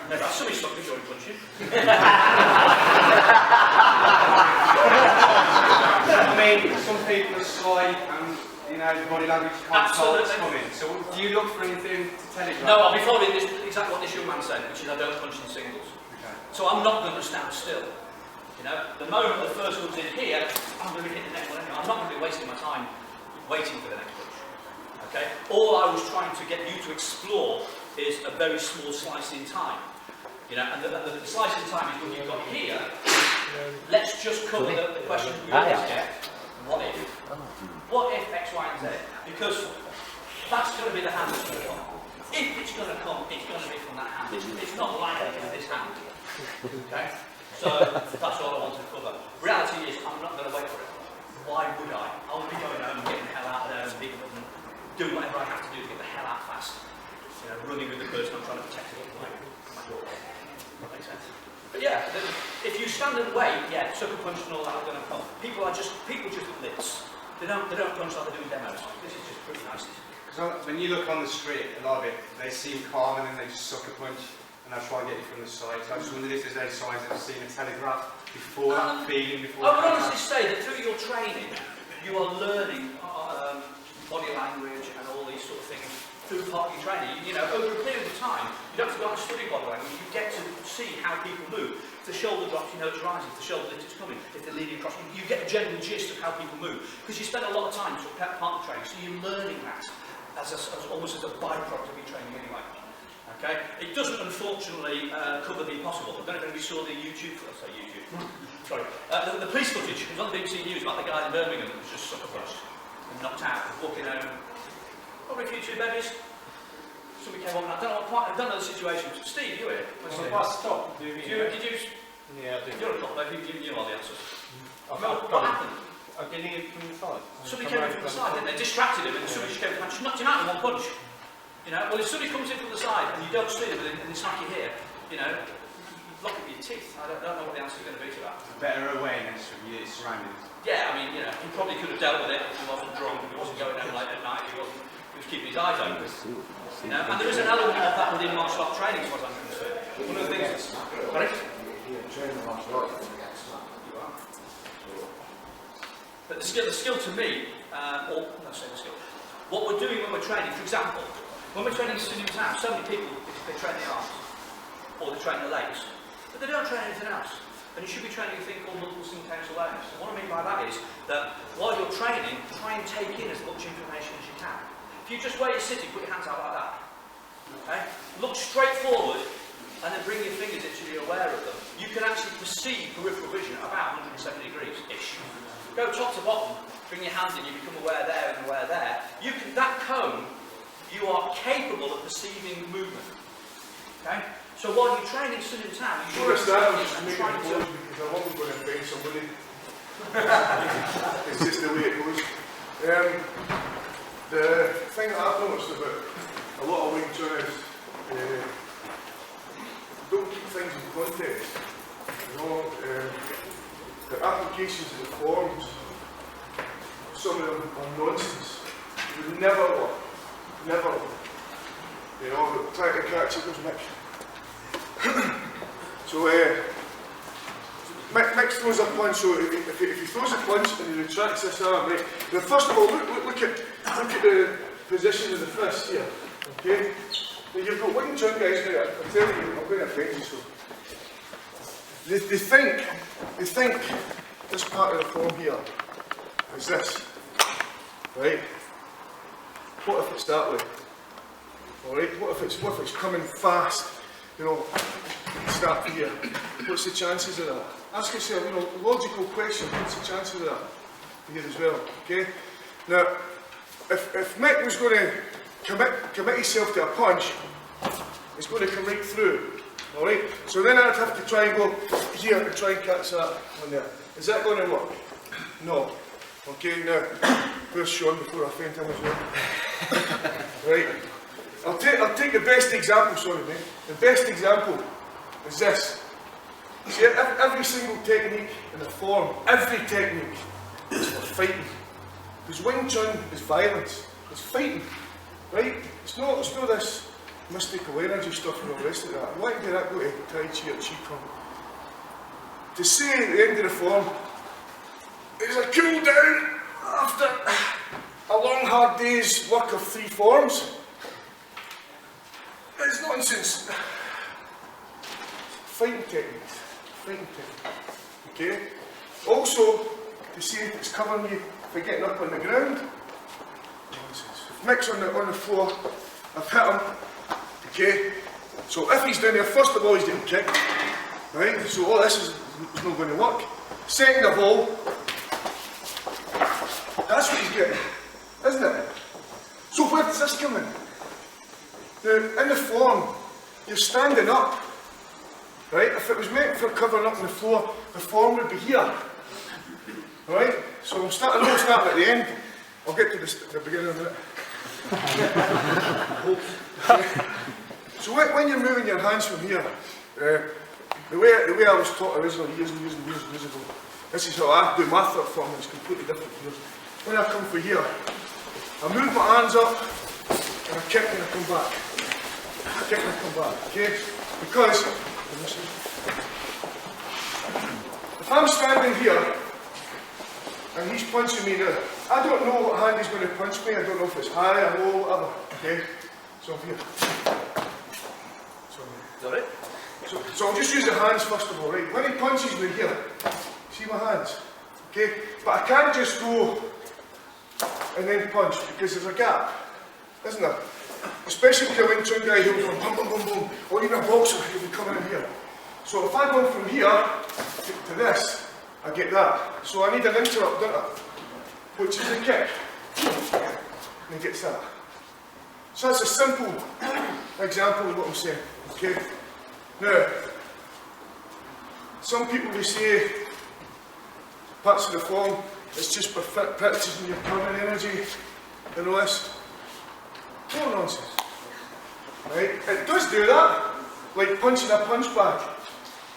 Never had somebody stop me during punching. I mean, some people are sly and, you know, the body language can't tell what's coming. So do you look for anything to telegraph? No, I'll be following exactly what this young man said, which is I don't punch in singles. Okay. So I'm not going to stand still. You know, the moment the first one's in here, I'm going to hit the next one anyway. I'm not going to be wasting my time waiting for the next punch. Okay? All I was trying to get you to explore is a very small slice in time. You know, and the slice in time is when you've got here. Let's just cover the question we always get. What if? What if X, Y, and Z? Because that's going to be the hand that's going to come. If it's going to come, it's going to be from that hand. It's not likely to be this hand. Okay? So that's all I want to cover. Reality is, I'm not going to wait for it. Why would I? I will be going home and getting the hell out of there and doing whatever I have to do to get the hell out fast. You know, running with the person I'm trying to protect against my daughter. That makes sense. But yeah, if you stand and wait, yeah, sucker punch and all that are going to come. People just blitz. They don't punch like they're doing demos. This is just pretty nice. Because when you look on the street, a lot of it, they seem calm and then they just sucker punch. And I try and get you from the side. So I just wondered if there's any signs that I've seen a telegraph before that feeling, before I would honestly say that through your training, you are learning body language and all these sort of things through part of your training. You know, over a period of time, you don't have to go out and study body language. You get to see how people move. If the shoulder drops, you know it's rising. If the shoulder lifts, it's coming. If they're leaning across, you get a general gist of how people move. Because you spend a lot of time sort of part of training, so you're learning that as almost as a byproduct of your training anyway. Okay? It doesn't, unfortunately, cover the impossible. I don't know if anybody saw the YouTube, sorry, the police footage. It was on the BBC News about the guy in Birmingham that was just sucker punched and knocked out, walking home. Probably a few two babies. Somebody came on, I don't know the situation. Steve, you here? Well, stop doing it. Did you? Yeah, I did. You're a cop, you know all the answers. What happened? I didn't hear it from the side. Somebody came in from the side, didn't they? Distracted him, and somebody just came and just knocked him out in one punch. You know, well, if somebody comes in from the side and you don't see them and it's like you're here, you know, lock up your teeth. I don't know what the answer is going to be to that. Better awareness of your surroundings. Yeah, I mean, you know, he probably could have dealt with it if he wasn't drunk, if he wasn't going home late at night, he was keeping his eyes open. You know, and there is an element of that within martial art training, as far as I'm concerned. One of the things. Sorry? But the skill to me, or no, say the skill. What we're doing when we're training, for example, when we're training students now, so many people they train the arms or they train the legs, but they don't train anything else. And you should be training a thing called multiple simultaneous awareness. And what I mean by that is that while you're training, try and take in as much information as you can. If you just where you're sitting, put your hands out like that. Okay? Look straight forward and then bring your fingers in so you're aware of them. You can actually perceive peripheral vision at about 170 degrees-ish. Go top to bottom, bring your hands in, you become aware there and aware there. You can, that cone, you are capable of perceiving movement. Okay? So while you're training Sun in Town, you should be trying to... Because I'm always going to offend somebody. It's just the way it goes. The thing that I've noticed about a lot of Wing Chun is don't keep things in context. You know, the applications of the forms, some of them are nonsense. They would never work. Never work. You know, trying to catch it was mixed. So, Mick throws a punch, so if he throws a punch and he retracts this arm, right? Now first of all, look at the position of the fist here, okay? Now you've got Wing Chun guys now, I'm telling you, I'm going to offend you, so. They think this part of the form here is this, right? What if it's that way? Alright, what if it's coming fast? You know, start here. What's the chances of that? Ask yourself, you know, logical question, what's the chances of that here as well, okay? Now, if Mick was going to commit himself to a punch, it's going to come right through, alright? So then I'd have to try and go here and try and catch that on there. Is that going to work? No. Okay, now, where's Sean before I faint him as well? Right. I'll take the best example, sorry mate. The best example is this. See, every single technique in the form, every technique is for fighting. Because Wing Chun is violence. It's fighting. Right? It's not this mystical energy stuff and all the rest of that. Why did that go to Tai Chi or Qi Kong? To say at the end of the form, it's a cool down after a long hard day's work of 3 forms. It's nonsense. Fighting techniques. Fighting techniques. Okay? Also, to see if it's covering you for getting up on the ground. Nonsense. If Mick's on the floor, I've hit him. Okay? So if he's down there, first of all he's getting kicked. Right? So all this is not going to work. Second of all, that's what he's getting. Isn't it? So where does this come in? Now, in the form, you're standing up, right? If it was meant for covering up on the floor, the form would be here, right? So I'm starting at the end. I'll get to the beginning in a minute. So when you're moving your hands from here, the way I was taught originally years ago, this is how I do my third form, and it's completely different from yours. When I come from here, I move my hands up, and I kick and I come back. Kick and I come back, okay? Because, if I'm standing here, and he's punching me now, I don't know what hand he's going to punch me, I don't know if it's high or low, whatever, okay? So I'm here. Is that it? So I'll just use the hands first of all, right? When he punches me here, see my hands, okay? But I can't just go and then punch, because there's a gap, isn't there? especially with a Wing Chun guy who'll go boom, boom, boom, boom, or even a boxer who'll be coming in here. So if I go from here to this, I get that. So I need an interrupt, don't I? Which is a kick. And he gets that. So that's a simple example of what I'm saying. Okay? Now, some people will say parts of the form, it's just for practicing your turning energy and all this. No nonsense. Right? It does do that. Like punching a punch bag.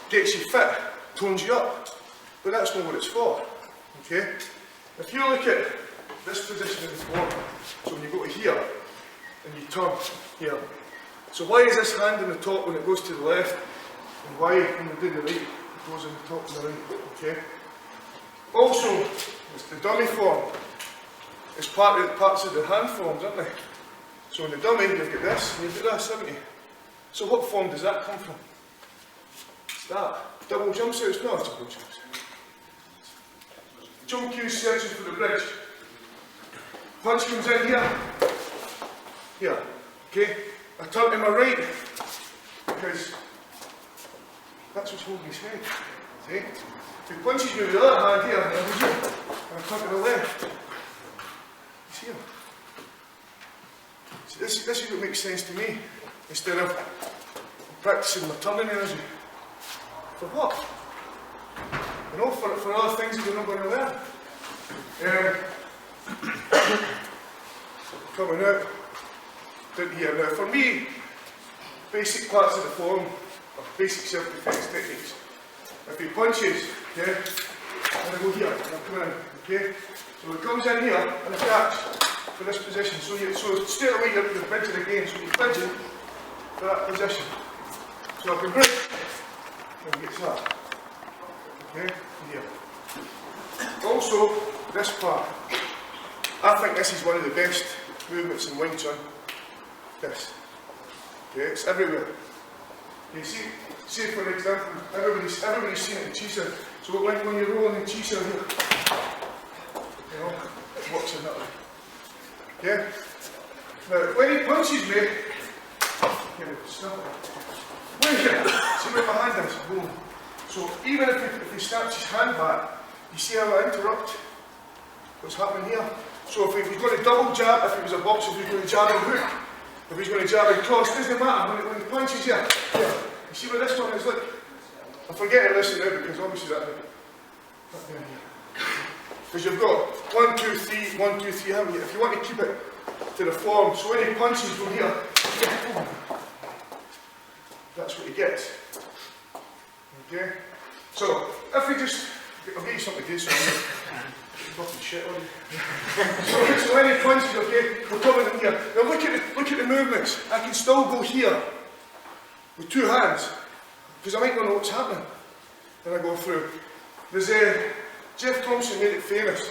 Gets you fit, tones you up. But that's not what it's for. Okay? If you look at this position of the form, so when you go to here, and you turn here. So why is this hand in the top when it goes to the left, and why when we do the right, it goes in the top and the right? Okay? Also, it's the dummy form. It's parts of the hand forms, aren't they? So in the dummy, you've got this, and you've got this, haven't you? So what form does that come from? It's that. Double jump out, it's not a double jump out. Jump cue searching for the bridge. Punch comes in here. Here. Okay? I turn to my right, because that's what's holding his head. See? If he punches me with the other hand here, and I turn to the left. He's here. So this is what makes sense to me. Instead of practicing my turning energy. For what? You know, for other things that you're not going to learn. Coming out down here. Now, for me, basic parts of the form are basic self-defense techniques. If he punches, okay, I'm going to go here, and I'll come in, okay? So he comes in here and attacks for this position. So straight away you're bridging again, so you're bridging for that position. So I can bridge, and he gets that. Okay, here. Also, this part. I think this is one of the best movements in Wing Chun. This. Okay, it's everywhere. You see, for example, everybody's seen it in Chi-Sao. So when you're rolling in Chi-Sao here, you know, it works in that way. Okay? Now, when he punches me, stop it. Wait here. See where my hand is? Boom. So even if he snaps his hand back, you see how I interrupt what's happening here? So if he's going to double jab, if it was a boxer, if he's going to jab and hook, if he's going to jab and cross, doesn't matter. When he punches here, you see where this one is like? I'm forgetting this now because obviously that down here. Because you've got 1, 2, 3, 1, 2, 3, haven't you? If you want to keep it to the form, so when he punches from here, that's what he gets. Okay? So, if we just, I'll give you something to do, so fucking shit on you. So when he punches, okay, we're coming in here. Now look at the movements. I can still go here with two hands, because I might not know what's happening when I go through. There's Jeff Thompson made it famous,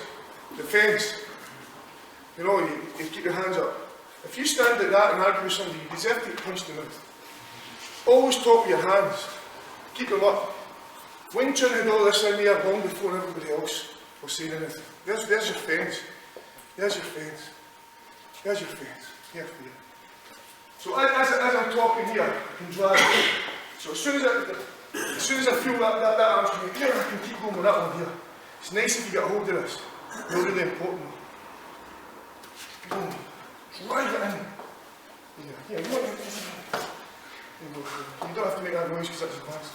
the fence. You know, you keep your hands up. If you stand at that and argue with somebody, you deserve to get punched in the mouth. Always talk with your hands. Keep them up. Wing Chun had all this in there long before everybody else was saying anything. There's your fence. There's your fence. There's your fence. Here for you. So as I'm talking here, I can drag it. So as soon as I feel that arm's coming here, I can keep going with that one here. It's nice if you get a hold of this. It's really important. Boom. Drive it in. Yeah, you don't have to make that noise because that's advanced.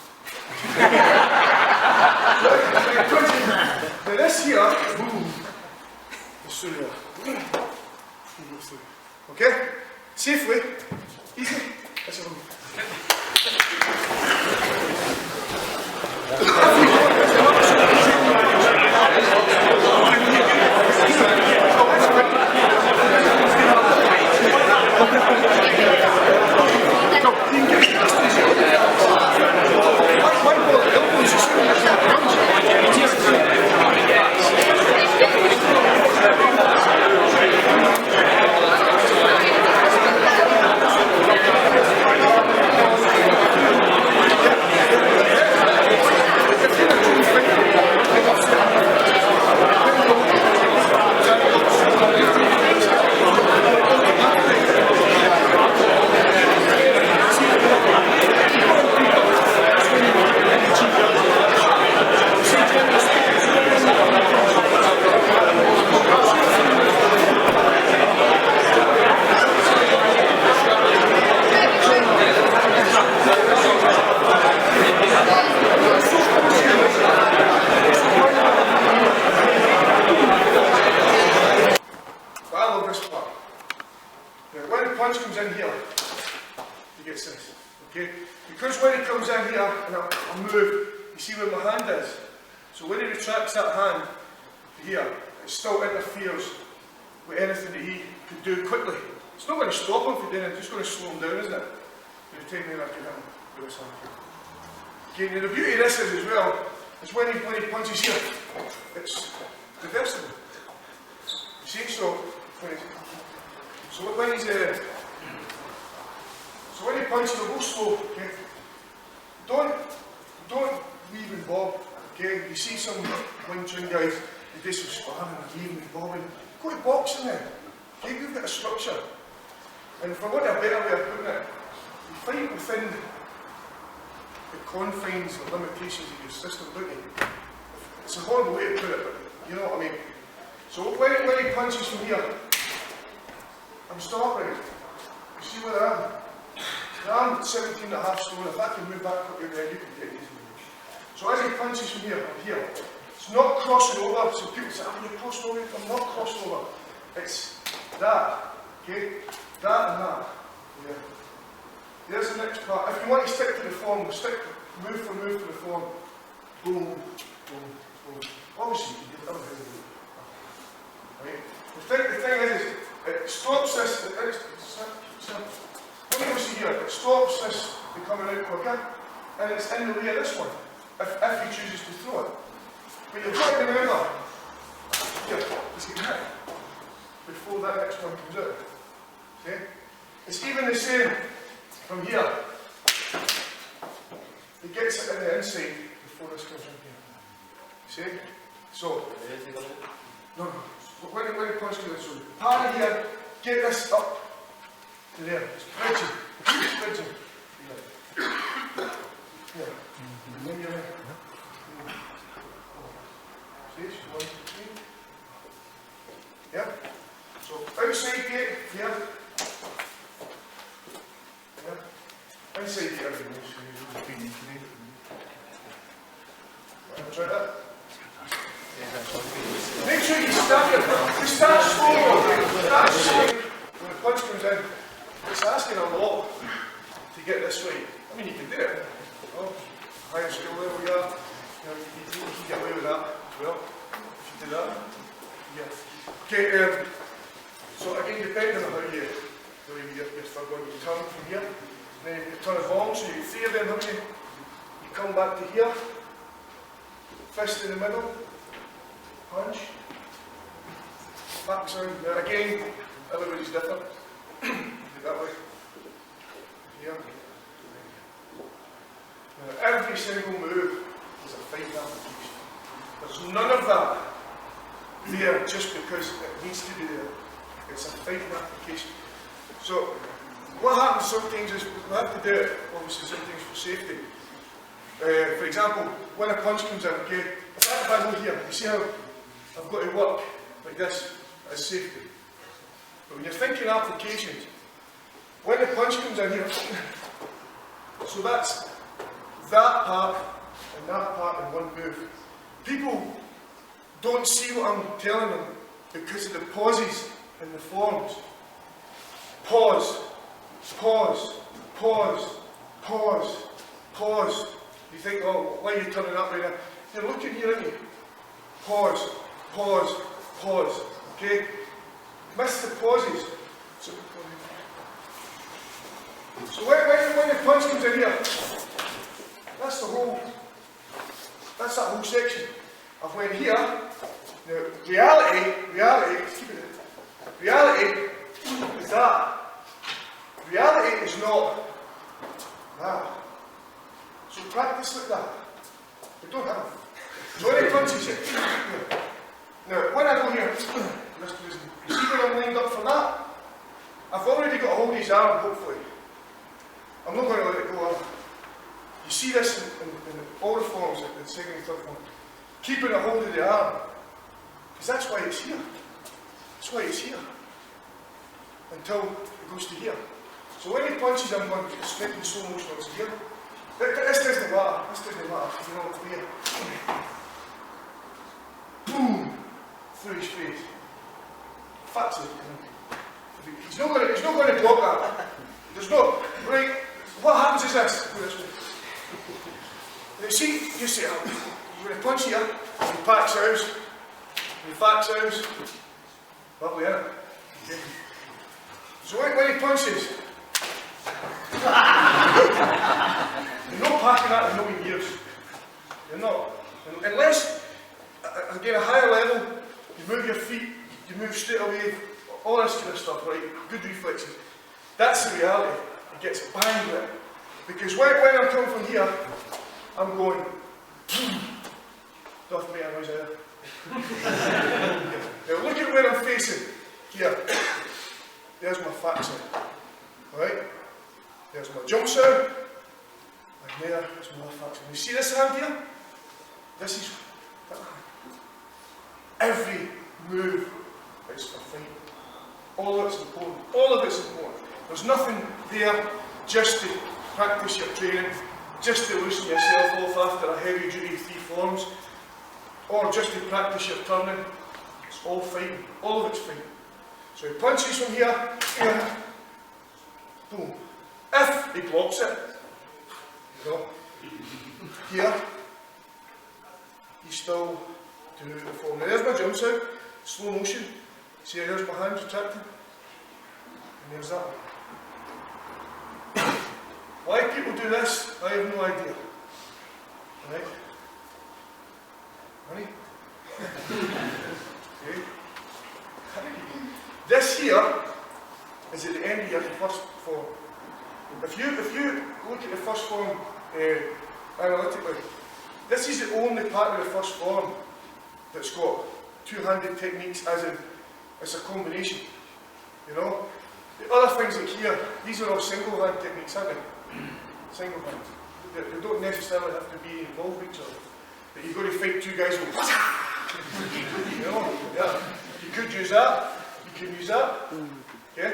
Now this here, boom. Just so you go through. Okay? Safely. Easy. That's it. he gets this. Okay? Because when he comes in here and I move, you see where my hand is? So when he retracts that hand here, it still interferes with anything that he could do quickly. It's not going to stop him from doing it, it's just going to slow him down, isn't it? By the time then I can hit him with this hand. Okay, now the beauty of this is as well, is when he punches here, it's reversible. You see, so when he punches, he'll go slow, okay? Don't weave and bob, okay? You see some Wing Chun guys, they do some sparring and weaving and bobbing. Go to boxing then, okay? You've got a structure. And if I want a better way of putting it, you fight within the confines and limitations of your system, don't you? It's a horrible way to put it, but you know what I mean. So when he punches from here, I'm stopping. You see where I am? I'm 17 and a half stone. If I can move back up your head, you can get it easily. So as he punches from here, I'm here. It's not crossing over. So people say, oh, you're crossing over. I'm not crossing over. It's that. Okay? That and that. Yeah. There's the next part. If you want to stick to the form, move for move to the form. Boom, boom, boom. Obviously, you can get other things. Right? The thing is, it stops this. When you see here, it stops this becoming out quicker, and it's in the way of this one, if he chooses to throw it. But you've got to remember, here, he's getting hit before that next one comes out. Okay? It's even the same from here. He gets it in the inside before this comes in here. See? So, no. When it punches to this, so part of here, get this up to there. It's bridging. It's bridging. Yeah. And then you're in. See? So 1, 2, 3. Yeah? So outside gate, here. Yeah. Inside gate, everything. Try that. Make sure you start slow. When the punch comes in, it's asking a lot to get this right. I mean, you can do it. Oh, higher skill level, yeah. You can get away with that as well. If you do that. Yeah. Okay, so again, depending on how you get your third one, you turn from here. Then you turn it long, so you 3 of them, haven't you? You come back to here. Fist in the middle. Punch. Back sound. Now again, everybody's different. Do it that way. Here. Now every single move is a fight application. There's none of that there just because it needs to be there. It's a fighting application. So what happens sometimes is we have to do it, obviously sometimes for safety. For example, when a punch comes in, okay, if I go here, you see how I've got to work like this as safety. But when you're thinking applications, when the punch comes in here, so that's that part and that part in one move. People don't see what I'm telling them because of the pauses and the forms. Pause, pause, pause, pause, pause. You think, oh, why are you turning up right now? You're looking here, aren't you? Pause, pause, pause. Okay? Miss the pauses. So when the punch comes in here, that's that whole section. I've went here. Now, reality is that. Reality is not that. So practice like that. But don't have it. So when he punches it. Now, when I go here, you see when I'm lined up for that? I've already got a hold of his arm, hopefully. I'm not going to let it go on. You see this in all the forms, in the second and third form. Keeping a hold of the arm. Because that's why it's here. That's why it's here. Until it goes to here. So when he punches, I'm going to straight in slow motion onto here. This doesn't matter. This doesn't matter. You know, here. Boom! Through his face. That's it. He's not going to block that. this. Go this way. You see, you set up. You're going to punch here, you pack sounds, you fat sounds. Lovely, isn't it? Okay. So when he punches, you're not packing that in a million years. You're not. Unless, again, a higher level, you move your feet, you move straight away, all this kind of stuff, right? Good reflexes. That's the reality. It gets banged with it. Because when I'm coming from here, I'm going, doth make a noise there. Now look at where I'm facing. Here. There's my fat sound. Alright? There's my jump sound. And there's my fat sound. You see this hand here? This is every move is for fight. All of it's important. All of it's important. There's nothing there just to practice your training, just to loosen yourself off after a heavy duty 3 forms, or just to practice your turning. It's all fighting. All of it's fighting. So he punches from here, here, boom. If he blocks it, you know, here, he's still doing the form. Now there's my jumps out, slow motion. See, there's my hands retracting. And there's that one. Why people do this, I have no idea. Right? Honey? Okay. This here is at the end of your first form. If you look at the first form analytically, this is the only part of the first form that's got two-handed techniques, as in it's a combination. You know? The other things like here, these are all single-hand techniques, aren't they? Single hand. They don't necessarily have to be involved with each other. But you've got to fight 2 guys with you know, yeah. You could use that, you can use that. Okay?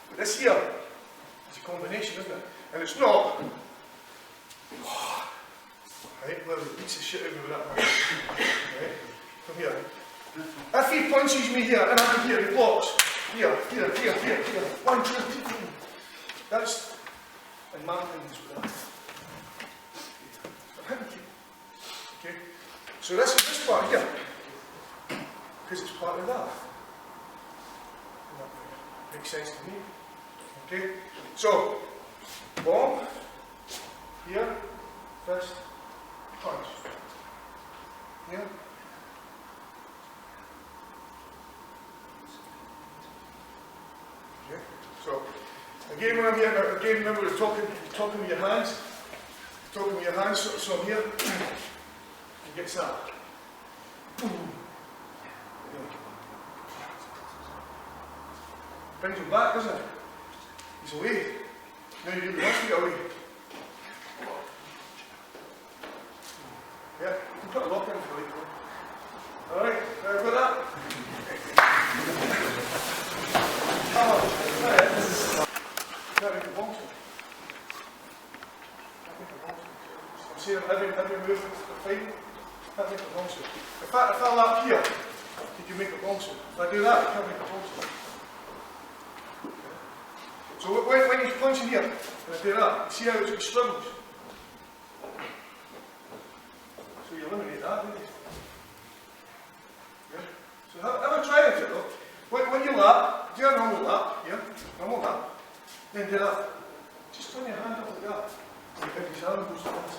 But this here, it's a combination, isn't it? And it's not, right, well, he beats the shit out of me with that hand. Right? Come here. If he punches me here, and I'm here, he blocks. Here. 1, 2, 3. That's, in my opinion, is what that is. Okay? So this is this part here. Because it's part of that. That makes sense to me. Okay? So, bomb, here, fist, punch. Here. Okay? So, again, when I'm here, again, remember we're talking with your hands. Talking with your hands, so I'm here. He gets that. Boom. Brings him back, doesn't it? He's away. Now he really wants to get away. Yeah, you can put a lock in for later. Alright, got that? Can't make a box. I'm saying every move of the fight, can't make a box. If I lap here, you can make a box. If I do that, you can't make a box. So when he's punching here, and I do that, see how it struggles? So you eliminate that, don't you? Yeah. So have a try at it though. When you lap, do a normal lap, yeah? Normal lap. Then do that. Just turn your hand up like that. And you his arm goes like this.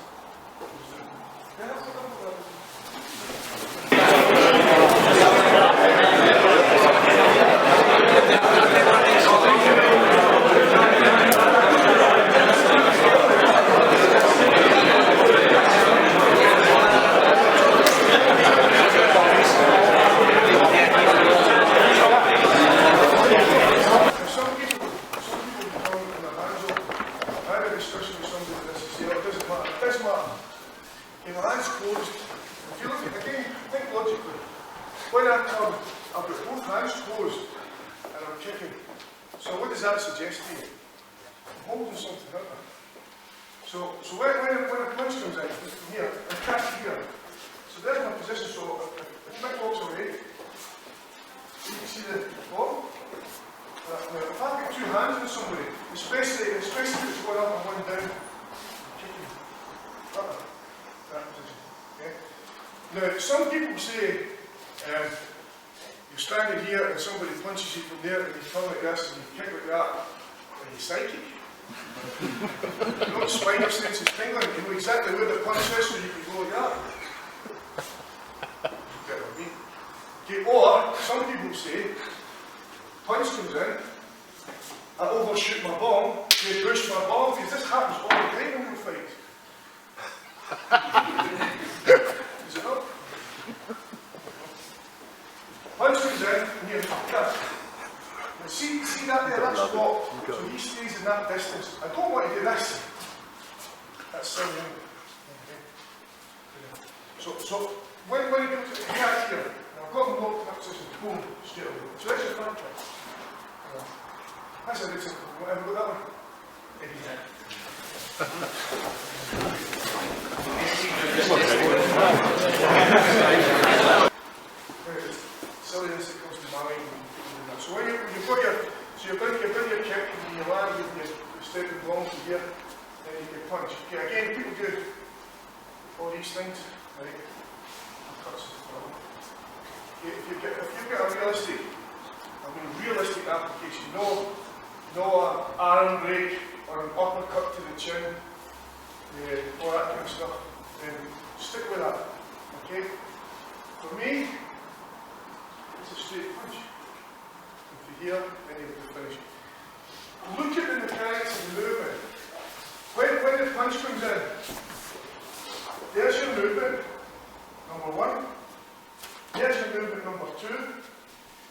Now, some people say you're standing here and somebody punches you from there and you come like this and you kick like that and you're psychic. You know, spinal sense is tingling, you know exactly where the punch is so you can go like that. Get what I mean? Okay, or some people say, punch comes in, I overshoot my bomb, they push my bomb, because this happens all the time in real fights. Is it not? Punch comes in, and you cut. Now see that there, that's blocked. So he stays in that distance. I don't want to do this. That's silly, isn't it? Okay. So when he goes back here, I've got him locked in that position, boom, straight away. So that's your front kick. That's a good simple. Whatever, got that one? Silliness that comes to mind. So when you've got your, so you've got your kick and you land, you're stepping along to here, then you punch. Okay, again, people do all these things, right? Cuts. Okay, if you've got a realistic application, no arm break or an uppercut to the chin, all that kind of stuff, then stick with that. Okay? For me, it's a straight punch. If you're here, then you have to finish. Look at the mechanics of the movement. When the punch comes in, there's your movement, number 1. There's your movement, number 2.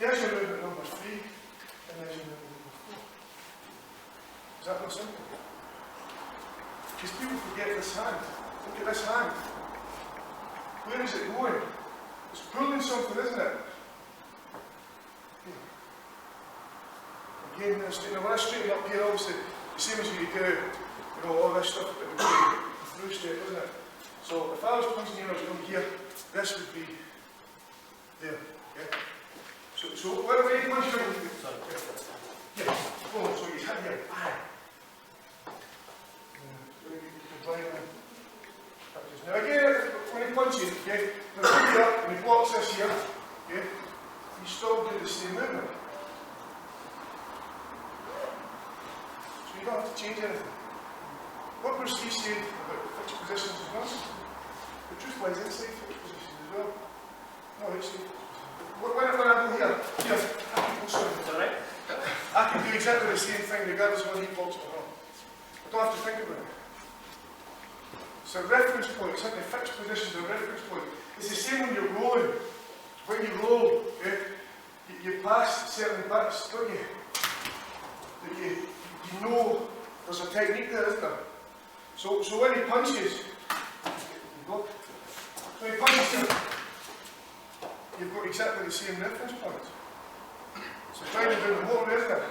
There's your movement, number 3. And there's your movement, number 4. Is that not simple? Because people forget this hand. Look at this hand. Where is it going? It's pulling something, isn't it? Again, when I straighten up here, obviously, the same as you do, all this stuff that would be through straight, isn't it? So if I was punching here, I was going here, this would be there. Okay? So where are you punching? Yeah. Oh, so you hit here. Now again, when he punches, okay, when he goes up and he blocks this here, okay, you still do the same movement. So you don't have to change anything. What Bruce Lee said about fixed positions is nonsense. The truth lies inside fixed positions as well. No, outside. When I go here, I can do exactly the same thing regardless of whether he blocks it or not. I don't have to think about it. It's a reference point, it's like the fixed position is a reference point. It's the same when you're rolling. When you roll, okay, you pass certain bits, don't you? That you know there's a technique there, isn't there? So when he punches, you've got exactly the same reference point. So trying to do the motor, isn't it?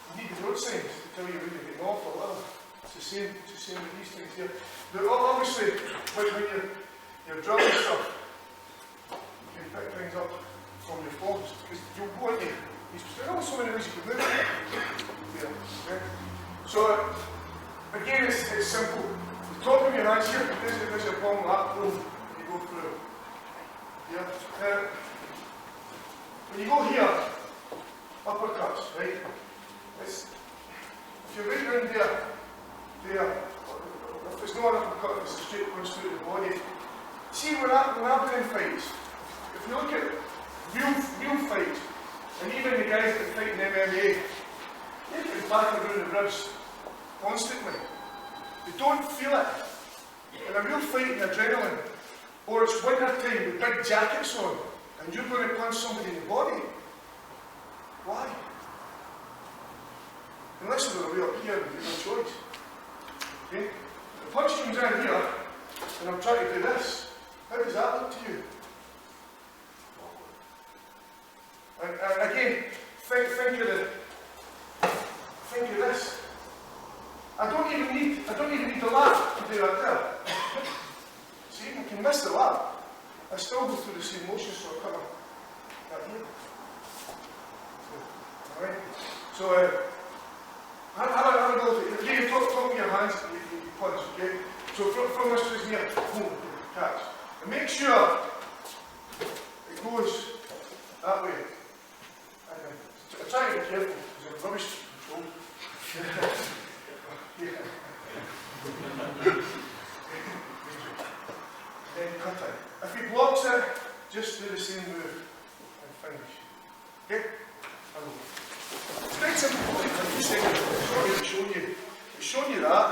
You need the road signs to tell you whether you're getting off or whatever. It's the same with these things here. But obviously, when you're drumming stuff, you can pick things up from your forms. Because you'll go into these, there are so many ways you can move it. Yeah, okay? So, again, it's simple. The top of your hands here, there's your palm lap, boom, you go through. Yeah. When you go here, uppercuts, right? If you're right around there, if there's no uppercut, it's a straight punch through the body. See, when I've been in fights, if you look at real fights, and even the guys that fight in MMA, they get back around the ribs constantly. They don't feel it. In a real fight in adrenaline, or it's winter time with big jackets on, and you're going to punch somebody in the body. Why? Unless they're way up here, there's no choice. Okay? The punch comes in here, and I'm trying to do this. How does that look to you? And again, think of this. I don't even need the lap to do that there. See, you can miss the lap. I still go through the same motion, so I cover that here. Alright? So, have a go at it. You top of your hands and you punch, okay? So from this place here, boom, catch. And make sure it goes that way. I'm trying to be careful because I'm rubbish control. Then cut it. If he blocks it, just do the same move and finish. Okay? It's very simple. It's shown you that.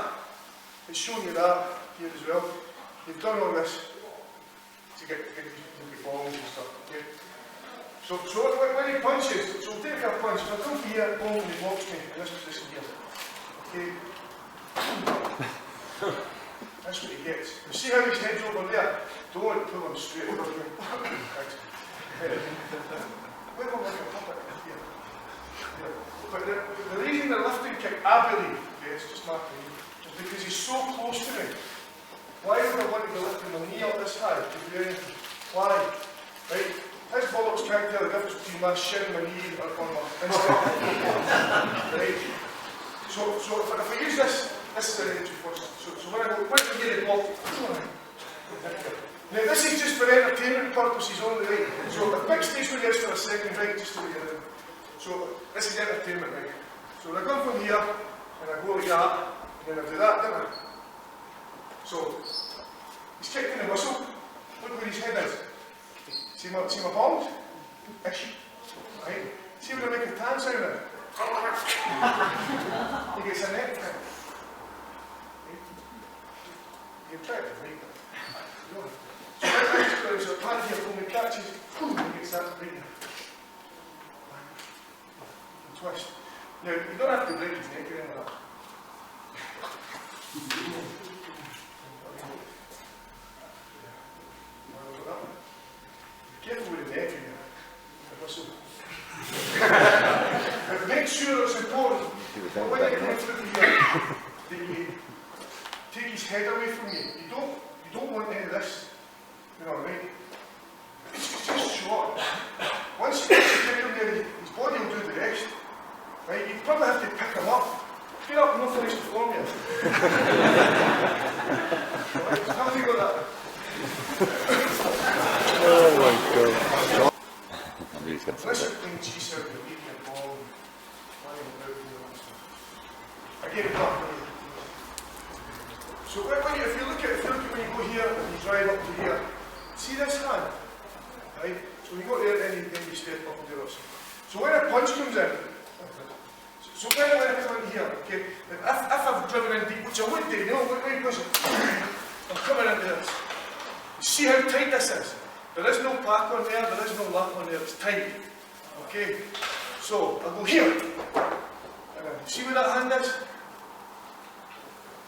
It's shown you that here as well. You've done all this to get the balls and stuff. Okay? So when he punches, so we'll take a punch. If I come here, boom, and he blocks me in this position here. Okay? That's what he gets. You see how his head's over there? Don't pull him straight over here. Wait him like a puppet here. Yeah. But the reason the lifting kick, I believe, okay, it's just my opinion, is because he's so close to me. Why would I want to be lifting my knee up this high to do anything? Why? Right? His bollocks can't tell the difference between my shin and my knee on my inside. Right? So if I use this is the entry first. So when I go, when I get the ball, now this is just for entertainment purposes only, right? So a big stage with this for a second, right? Just to get it. So this is entertainment, right? So when I come from here, and I go like that, and then I do that, don't I? So he's kicking the whistle. Look where his head is. See my palms? Ish. Right? See when I make a tan sound in? He gets a neck kick. You try it, right? So there's a pad here when he catches, he gets that right there. And twist. Now, you don't have to break his neck or anything like that. Be careful with the neck in there. The whistle. But make sure it's important. But when you come through here, that you take his head away from you. You don't want any of this. You know what I mean? It's just short. Once you take him there, his body will do the rest. Right? You probably have to pick him up. Get up and not finish the form yet. Right? So how have you got that? Oh my God. Unless you're playing cheese out and eating a ball and flying about and stuff. I get it up. So if you look at when you go here and you drive up to here, see this hand? Right? So when you go there, then you step up and do this. So when a punch comes in, so when I come in here, okay, if I've driven in deep, which I would do, you know, when you push it, I'm coming into this. You see how tight this is? There is no pack on there, there is no lap on there, it's tight. Okay? So I'll go here. And then, see where that hand is?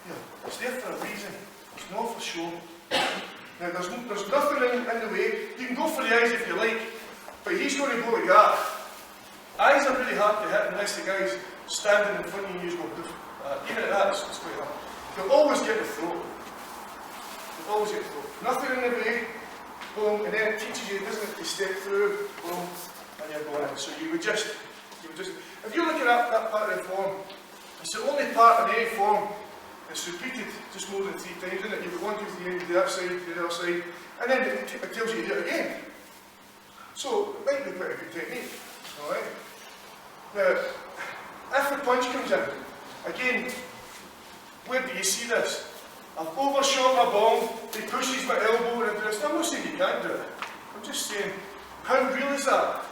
Here. It's there for a reason. It's not for show. Now there's nothing in the way. You can go for the eyes if you like, but he's going to go like that. Eyes are really hard to hit unless the guy's standing in front of you and you go poof. Even at that, it's quite hard. You'll always get the throat. You'll always get the throat. Nothing in the way. Boom, and then it teaches you, doesn't it, to step through, boom, and you're going in. So you would just, if you look at that part of the form, it's the only part in any form that's repeated just more than 3 times, isn't it? You've got 1, 2, 3, you do that side, you do the other side, and then it tells you to do it again. So it might be quite a good technique, alright? Now, if the punch comes in, again, where do you see this? I've overshot my ball, he pushes my elbow into this. I'm not saying you can't do it. I'm just saying, how real is that?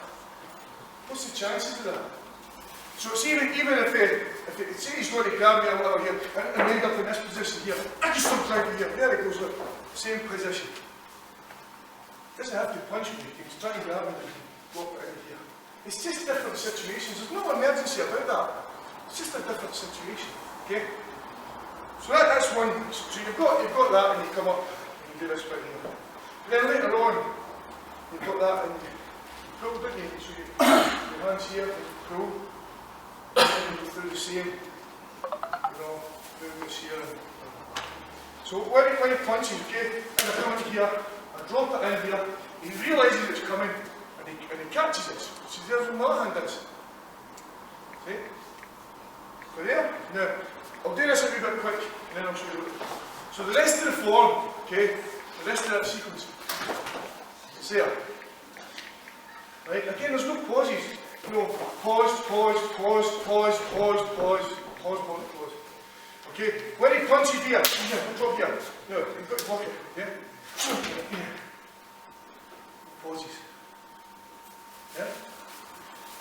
What's the chances of that? So it's even if it say he's going to grab me a little here and end up in this position here, I just don't try to here. There it goes, look. Same position. He doesn't have to punch me, he can try and grab me and walk out of here. It's just different situations. There's no emergency about that. It's just a different situation. Okay? So that's one. So you've got that, and you come up and you do this bit here. But then later on, you've got that, and you pull, don't you? So your hands here, and you pull, and then you go through the same, movements here. So when he punches, okay, and I come in here, I drop it in here, he realises it's coming, and he catches it. So there's where my hand is. See? So there. Now, I'll do this a wee bit quick, and then I'll show you. So the rest of the form, okay, the rest of that sequence, It's there. Right, again, there's no pauses. You know, pause, pause, pause, pause, pause, pause, pause, pause, pause. Okay, when he punches here, drop here. No, you've got to block it. Yeah? Yeah. Pauses. Yeah?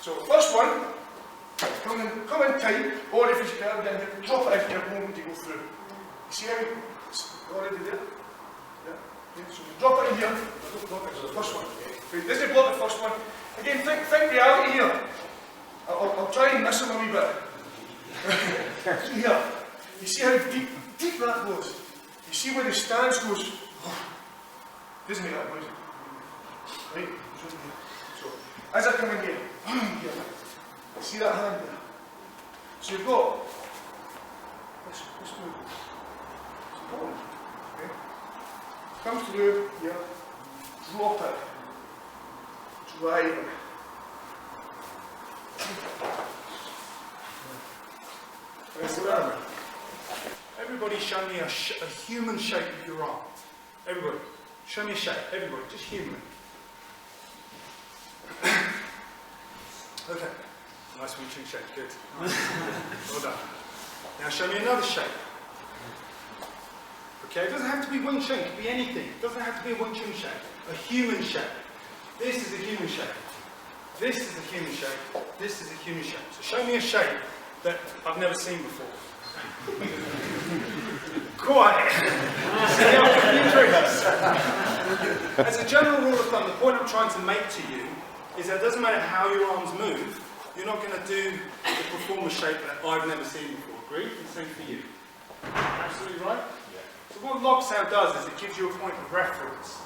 So the first one, come in tight, or if it's better, then drop it if you have a moment to go through. You see how it's already there? Yeah? Yeah. So we drop it in here, don't block it, so the first one. Right, this is block the first one. Again, think reality here. I'll try and miss him a wee bit. Here. You see how deep that goes? You see where the stance goes? Doesn't make that noise. Right? So, as I come in here, see that hand there? So you've got this move. It's important. Okay? Come through here, drop it, drive it. Everybody show me a human shape of your arm. Everybody. Show me a shape. Everybody. Just human. Okay. Nice Wing Chun shape. Good. Well done. Now show me another shape. Okay, it doesn't have to be Wing Chun. It can be anything. It doesn't have to be a Wing Chun shape. A human shape. This is a human shape. This is a human shape. This is a human shape. So show me a shape that I've never seen before. Quiet. See how confusing it is? As a general rule of thumb, the point I'm trying to make to you is that it doesn't matter how your arms move, you're not going to do the performer shape that I've never seen before. Agreed? The same for you. Absolutely right? Yeah. So what lock sound does is it gives you a point of reference.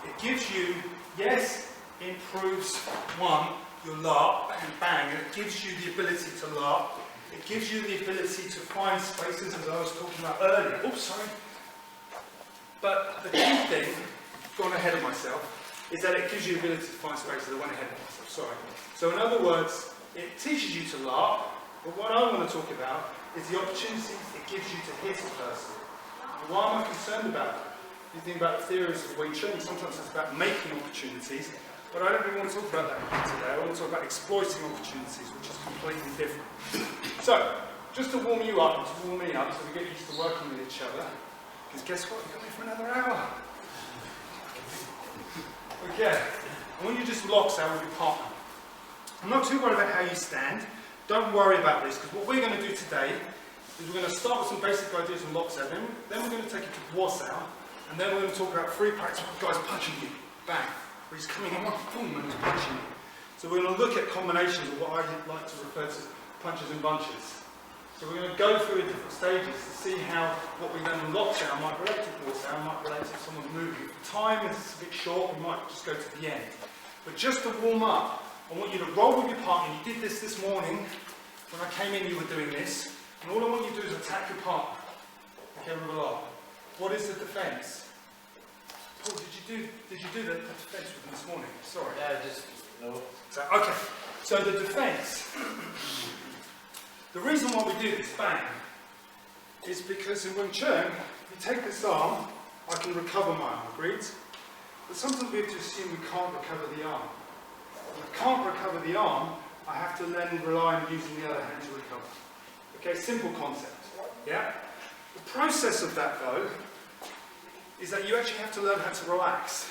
It gives you, yes, improves one, your larp and bang, and it gives you the ability to larp. It gives you the ability to find spaces, as I was talking about earlier. Oops, sorry. But the key thing, gone ahead of myself, is that it gives you the ability to find spaces. I went ahead of myself, sorry. So in other words, it teaches you to larp, but what I want to talk about is the opportunities it gives you to hit a person. And why am I concerned about it? You think about the theories of Wing Chun, sometimes it's about making opportunities, but I don't really want to talk about that today. I want to talk about exploiting opportunities, which is completely different. So, just to warm you up and to warm me up so we get used to working with each other, because guess what? You've got me for another hour. Okay, I want you to just lock out with your partner. I'm not too worried about how you stand. Don't worry about this, because what we're going to do today is we're going to start with some basic ideas on lock out, then we're going to take it to war out, and then we're going to talk about free practice with guys punching you. Bang. Where he's coming in, boom, and he's punching you. So we're going to look at combinations of what I like to refer to as punches and bunches. So we're going to go through different stages to see how what we learn in lockdown might relate to war sound, might relate to someone moving. If time is a bit short, we might just go to the end. But just to warm up, I want you to roll with your partner. You did this morning. When I came in, you were doing this. And all I want you to do is attack your partner. Okay, with a lot. What is the defence? Paul, did you do the defence with them this morning? Sorry. Yeah, just no. So, okay. So the defence. The reason why we do this, bang, is because in Wing Chun, if you take this arm, I can recover my arm, agreed? But sometimes we have to assume we can't recover the arm. If I can't recover the arm, I have to then rely on using the other hand to recover. Okay, simple concept. Yeah? The process of that, though, is that you actually have to learn how to relax.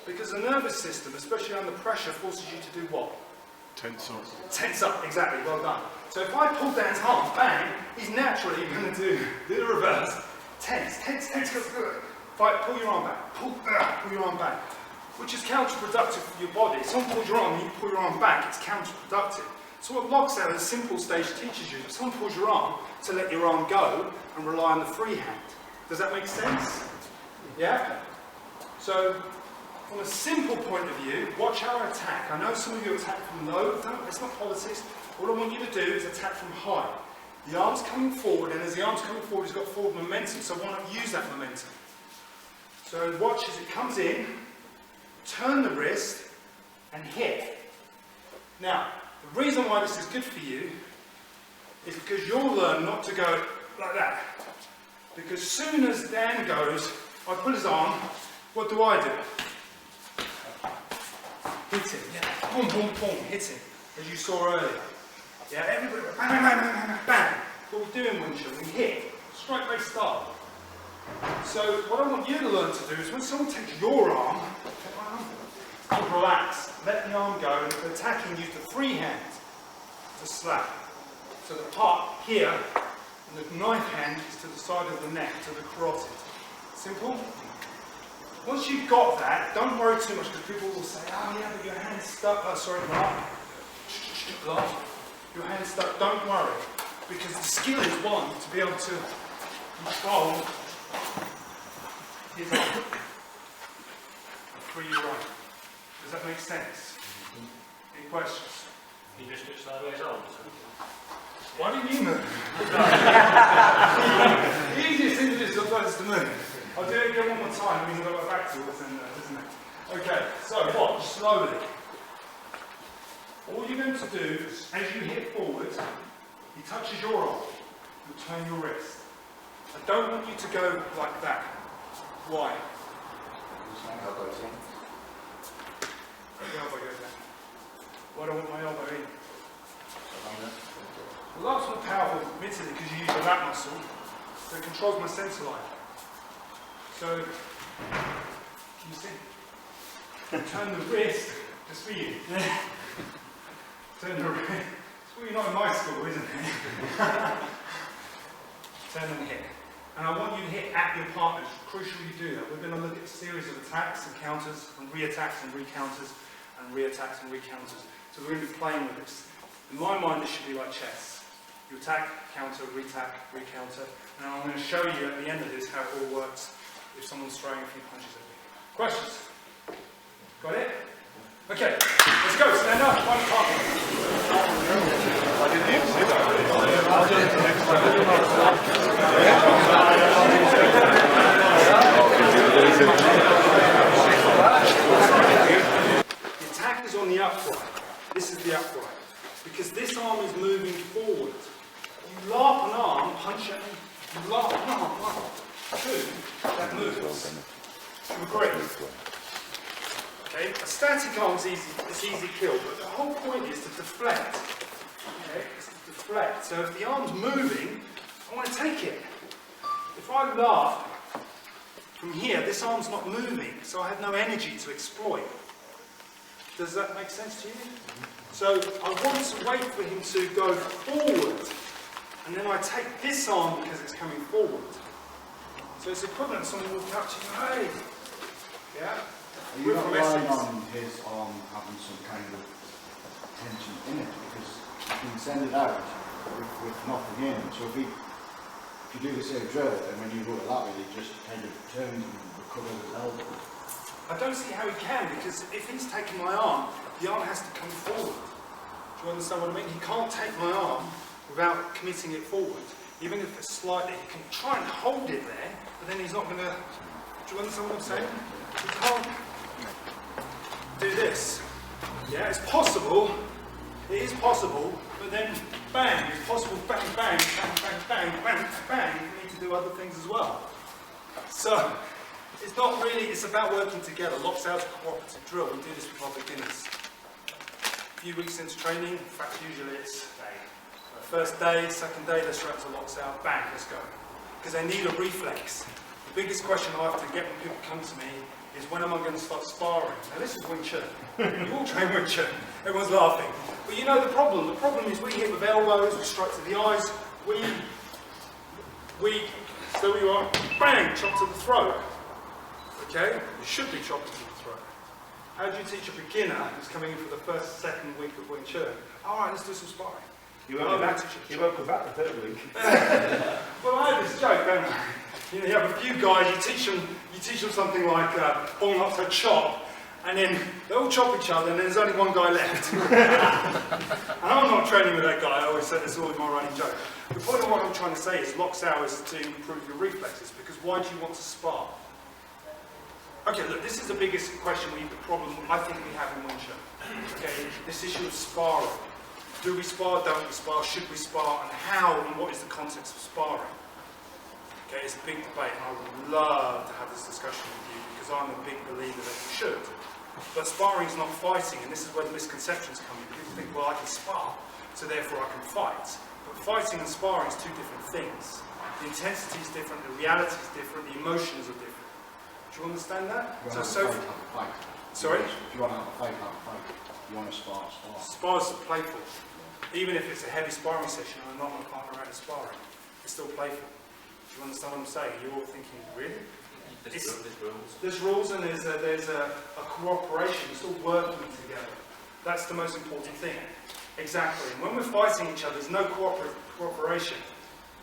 Because the nervous system, especially under pressure, forces you to do what? Tense up. Tense up, exactly, well done. So if I pull Dan's arm, bang, he's naturally going to do the reverse. Tense, tense, tense, if I pull your arm back, pull your arm back, which is counterproductive for your body. If someone pulls your arm and you pull your arm back, it's counterproductive. So what locks out at a simple stage teaches you, if someone pulls your arm, to let your arm go and rely on the free hand. Does that make sense? Yeah? So, from a simple point of view, watch how I attack. I know some of you attack from low. No, it's not politics. All I want you to do is attack from high. The arm's coming forward, and as the arm's coming forward, it's got forward momentum, so why not use that momentum? So watch as it comes in, turn the wrist, and hit. Now, the reason why this is good for you is because you'll learn not to go like that. Because soon as Dan goes, I pull his arm, what do? hitting, yeah, boom, boom, boom, hitting, as you saw earlier. Yeah, everybody, bang, bang, bang, bang, bang, bang. What we do in Wing Chun, we hit, strike based style. So what I want you to learn to do is when someone takes your arm, relax, let the arm go, and if they're attacking, use the free hand to slap. So the part here, and the knife hand is to the side of the neck, to the carotid. Simple? Once you've got that, don't worry too much, because people will say, oh yeah, but your hand's stuck. Oh, sorry, your hand's stuck. Don't worry, because the skill is one, to be able to control his arm. Free your arm. Does that make sense? Any questions? You just do it sideways arms. Why didn't you move? The easiest thing to do is sometimes to move. I'll do it again one more time, it means I've got back to what's in there, isn't it? Okay, so watch, slowly. All you're going to do, as you hit forward, he touches your arm, you turn your wrist. I don't want you to go like that. Why? The elbow goes down. Why do I want my elbow in? Well, that's more powerful, admittedly, because you use the lat muscle, so it controls my sensor line. So, can you see? Turn the wrist, just for you. Turn the wrist. It's well, you're not in my school, isn't it? Turn and hit. And I want you to hit at your partners. Crucial you do that. We're going to look at a series of attacks and counters, and re-attacks and re-counters, and re-attacks and re-counters. So we're going to be playing with this. In my mind, this should be like chess. You attack, counter, re-attack, re-counter. And I'm going to show you at the end of this how it all works if someone's throwing a few punches at me. Questions? Got it? Okay, let's go. Stand up. One partner. I didn't even see that. I'll do it next time. The attack is on the upright. This is the upright. Because this arm is moving forward. You larp an arm, punch it, you larp an arm, two, that moves. You agree? Okay, a static arm is easy, it's easy kill, but the whole point is to deflect. Okay, it's to deflect. So if the arm's moving, I want to take it. If I larp from here, this arm's not moving, so I have no energy to exploit. Does that make sense to you? So I want to wait for him to go forward, and then I take this arm because it's coming forward. So it's equivalent to someone walking up to you, hey! Yeah? Are you not relying on his arm having some kind of tension in it? Because you can send it out with nothing in. So if you do the same drill, and when you go it that way, he just kind of turns and recovers his elbow. I don't see how he can, because if he's taking my arm, the arm has to come forward. Do you understand what I mean? He can't take my arm without committing it forward. Even if it's slightly, he can try and hold it there, but then he's not going to... Do you understand what I'm saying? He can't do this. Yeah, it's possible. It is possible, but then bang, it's possible, bang, bang, bang, bang, bang, bang, bang. You need to do other things as well. So, it's not really, it's about working together. Locks out a cooperative drill. We do this with our beginners. A few weeks into training, in fact, usually it's first day, second day, they're straight to locks out, bang, let's go. Because they need a reflex. The biggest question I have to get when people come to me is when am I going to start sparring? Now this is Wing Chun. You all train Wing Chun. Everyone's laughing. But you know the problem. The problem is we hit with elbows, we strike to the eyes, we so you are, bang, chop to the throat. Okay? You should be chopped to the throat. How do you teach a beginner who's coming in for the first, second week of Wing Chun? Alright, let's do some sparring. You won't go back the third week. Well, I have this joke, don't I? You know, you have a few guys, you teach them something like bong up to chop, and then they all chop each other, and then there's only one guy left. And I'm not training with that guy, I always say this is always my running joke. The point of what I'm trying to say is locks out is to improve your reflexes, because why do you want to spar? Okay, look, this is the biggest question, the problem I think we have in Wing Chun. Okay, this issue of sparring. Do we spar, don't we spar, should we spar, and how and what is the context of sparring? Okay, it's a big debate, and I would love to have this discussion with you because I'm a big believer that you should. But sparring is not fighting, and this is where the misconceptions come in. People think, well, I can spar, so therefore I can fight. But fighting and sparring is two different things. The intensity is different, the reality is different, the emotions are different. Do you understand that? If you want to have a fight. Sorry? If you want to have a fight, have a fight. If you want to spar, spar. Spars are playful. Even if it's a heavy sparring session and I'm not my partner out sparring, it's still playful. Do you understand what I'm saying? You're all thinking, really? There's rules. There's rules and there's a cooperation. We're still working together. That's the most important thing. Exactly. And when we're fighting each other, there's no cooperation.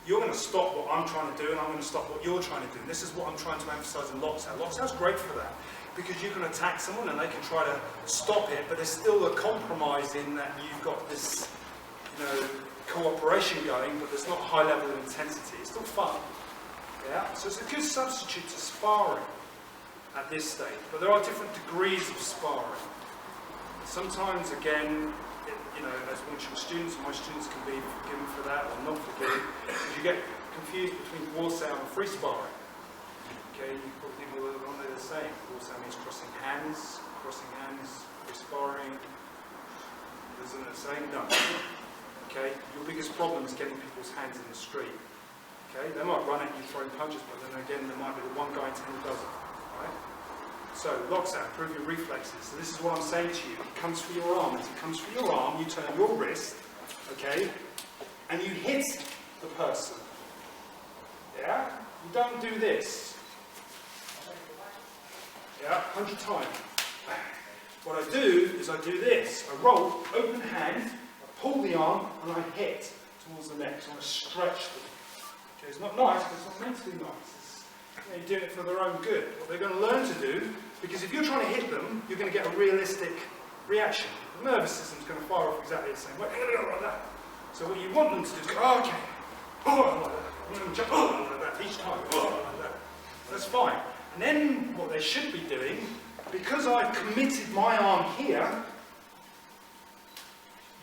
You're going to stop what I'm trying to do and I'm going to stop what you're trying to do. And this is what I'm trying to emphasise in Lockdown. Lockdown's great for that. Because you can attack someone and they can try to stop it, but there's still a compromise in that you've got this, you know, cooperation going, but there's not a high level of intensity. It's still fun. Yeah? So it's a good substitute to sparring at this stage. But there are different degrees of sparring. Sometimes, again, you know, as Wing Chun students, my students can be forgiven for that or not forgiven, because you get confused between war sound and free sparring. Okay, you put people on there the same. War sound means crossing hands, free sparring. Isn't it the same? No. Okay, your biggest problem is getting people's hands in the street. Okay, they might run at you throwing punches, but then again, there might be the one guy in 10 who doesn't. Right? So, locks out, improve your reflexes. So this is what I'm saying to you. It comes for your arm. As it comes for your arm, you turn your wrist, okay, and you hit the person. Yeah? You don't do this. Yeah? 100 times. What I do is I do this. I roll, open hand, I pull the arm, and I hit towards the neck. So I stretch them. Okay, it's not nice, but it's not meant to be nice. You're doing it for their own good. What they're going to learn to do, because if you're trying to hit them, you're going to get a realistic reaction. The nervous system's going to fire off exactly the same way. Like that. So what you want them to do is go, oh, okay, oh, like that. You want them to jump, oh, like that, each time, oh, like that. That's fine. And then what they should be doing, because I've committed my arm here,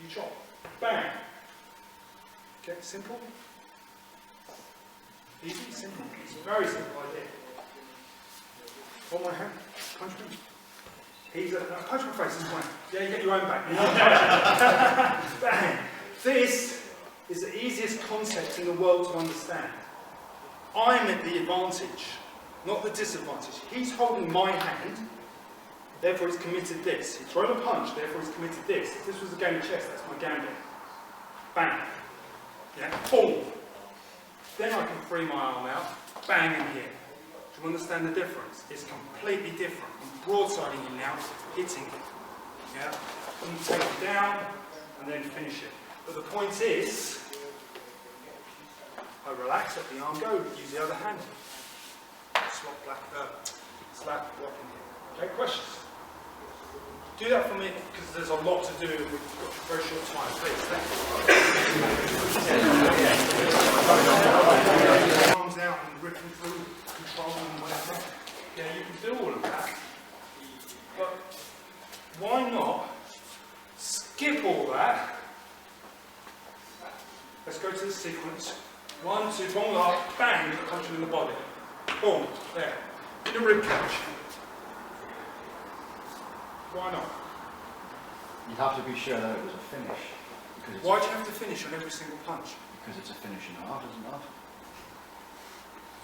you chop, bang. Okay, simple. Easy, simple. It's a very simple idea. Hold my hand, punch me. Punch my face, this way. Yeah, you get your own back. Bang. This is the easiest concept in the world to understand. I'm at the advantage, not the disadvantage. He's holding my hand, therefore he's committed this. He's thrown a punch, therefore he's committed this. If this was a game of chess, that's my gambit. Bang. Yeah, boom. Then I can free my arm out, bang in here. Do you understand the difference? It's completely different. I'm broadsiding you now, hitting it. Yeah? And you take it down, and then finish it. But the point is, I relax, let the arm go, use the other hand. Slap, block in here. Okay, questions? Do that for me, because there's a lot to do, and we've got a very short time, please. Thank you. Arms out and ripping through, controlling whatever. Yeah, you can do all of that. But why not skip all that? Let's go to the sequence. 1, 2, one up, bang, punch him in the body. Boom, there. In a rib catch. Why not? You'd have to be sure that it was a finish. Why do you have to finish on every single punch? Because it's a finishing art, isn't it?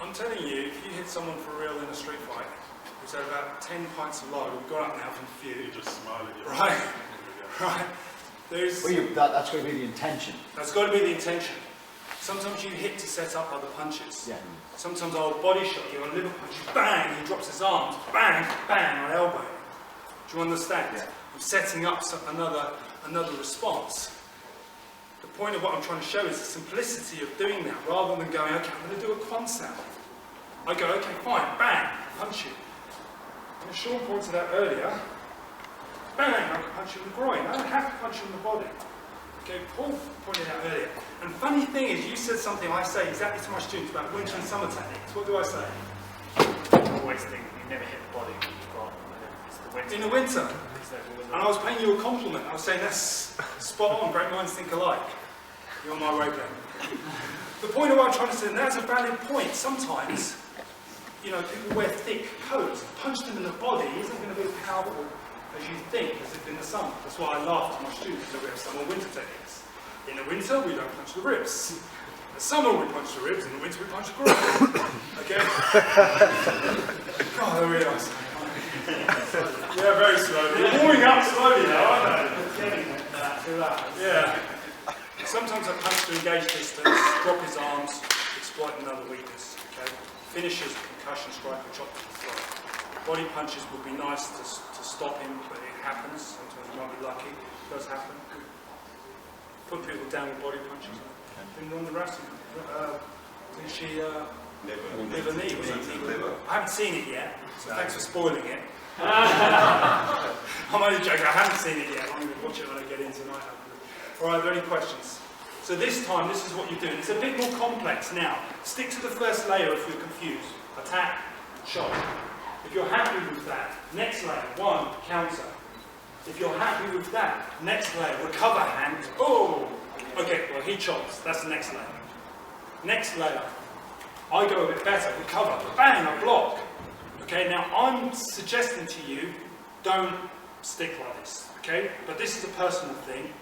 I'm telling you, if you hit someone for real in a street fight, who's had about 10 pints of lager, we've got up now from a few. You just smile at you. Right, right. That's got to be the intention. That's got to be the intention. Sometimes you hit to set up other punches. Yeah. Sometimes I'll body shot you on a liver punch, bang, he drops his arms, bang, bang, on elbow. Do you understand? Yeah. I'm setting up another response. The point of what I'm trying to show is the simplicity of doing that, rather than going, okay, I'm going to do a quan sound. I go, okay, fine, bang, punch you. And as Sean pointed out earlier, bang, I can punch you in the groin. I don't have to punch you in the body. Okay, Paul pointed out earlier. And the funny thing is, you said something I say exactly to my students about Wing Chun summer techniques. What do I say? I always think you never hit the body when you've got, it's the winter. In the winter. And I was paying you a compliment. I was saying, that's spot on, great minds think alike. You're on my wavelength. The point of what I'm trying to say, and that's a valid point. Sometimes, you know, people wear thick coats. Punch them in the body isn't going to be as powerful as you think, as if in the summer. That's why I laugh to my students that we have summer winter techniques. In the winter, we don't punch the ribs. In the summer, we punch the ribs. In the winter, we punch the groin. Okay? God, there we are. Yeah, very slowly. You're warming up slowly now, aren't they? Yeah. Sometimes I punch to engage distance, drop his arms, exploit another weakness. Okay? Finishes, concussion strike, or chop to the throat. Body punches would be nice to stop him, but it happens. Sometimes you might be lucky. It does happen. Put people down with body punches. Been on the wrestling. Did she liver knee? Was it liver? I haven't seen it yet, so thanks for spoiling it. I'm only joking, I haven't seen it yet. I'm going to watch it when I get in tonight. Alright, are there any questions? So this time, this is what you're doing. It's a bit more complex now. Stick to the first layer if you're confused. Attack, shot. If you're happy with that, next layer, one, counter. If you're happy with that, next layer, recover hand. Oh! Okay, well he chops. That's the next layer. Next layer, I go a bit better. Recover. Bang! I block. Okay, now I'm suggesting to you, don't stick like this. Okay? But this is a personal thing.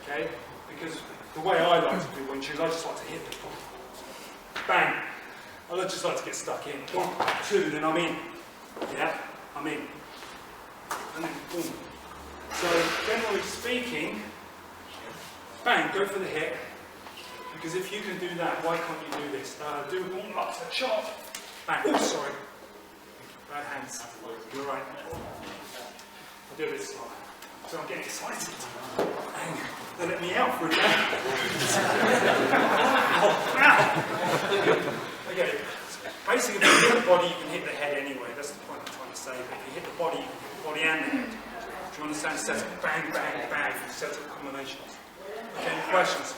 Okay? Because the way I like to do Wing Chun, I just like to hit people. Bang! I just like to get stuck in. 1, 2, then I'm in. Yeah? I'm in. And then boom. So, generally speaking, bang, go for the hip. Because if you can do that, why can't you do this? Do a boom, up, chop. Bang. Oh, sorry. Bad hands. You're right. I'll do this slide. So I'm getting excited. Bang. They let me out for a day. Okay. Basically, if you hit the body, you can hit the head anyway. That's the point I'm trying to say. But if you hit the body, you can hit the body and the head. Do you understand? Set up bang, bang, bang. Set up combinations. Okay, any questions?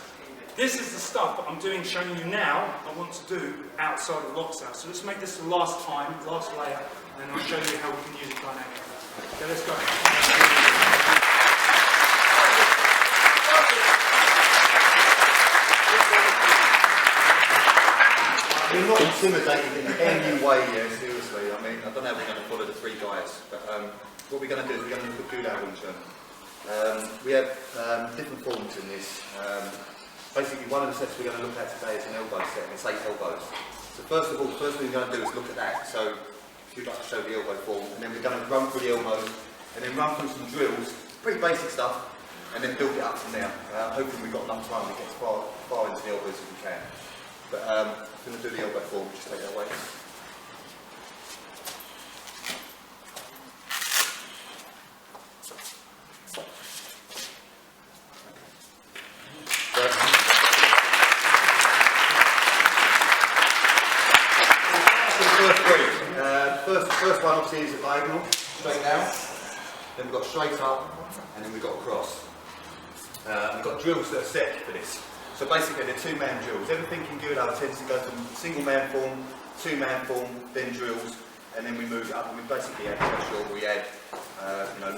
This is the stuff that I'm doing, showing you now, I want to do outside of locks out. So let's make this the last time, last layer, and then I'll show you how we can use it dynamically. Okay, let's go. We're not intimidated in any way, yeah, seriously. I mean, I don't know how we're going to follow the 3 guys, but what we're going to do is we're going to look at Gulao Wing Chun. We have different forms in this. Basically, one of the sets we're going to look at today is an elbow set, and it's 8 elbows. So first of all, the first thing we're going to do is look at that. So if you'd like to show the elbow form, and then we're going to run through the elbows, and then run through some drills, pretty basic stuff, and then build it up from there. Hopefully we've got enough time to get as far into the elbows as we can. But I'm going to do the elbow form, just take that away. First one obviously is a diagonal, straight down, then we've got straight up, and then we've got across. We've got drills that are set for this. So basically they're 2-man drills. Everything in Gulao tends to go from single-man form, 2-man form, then drills, and then we move it up, and we basically add pressure, or we add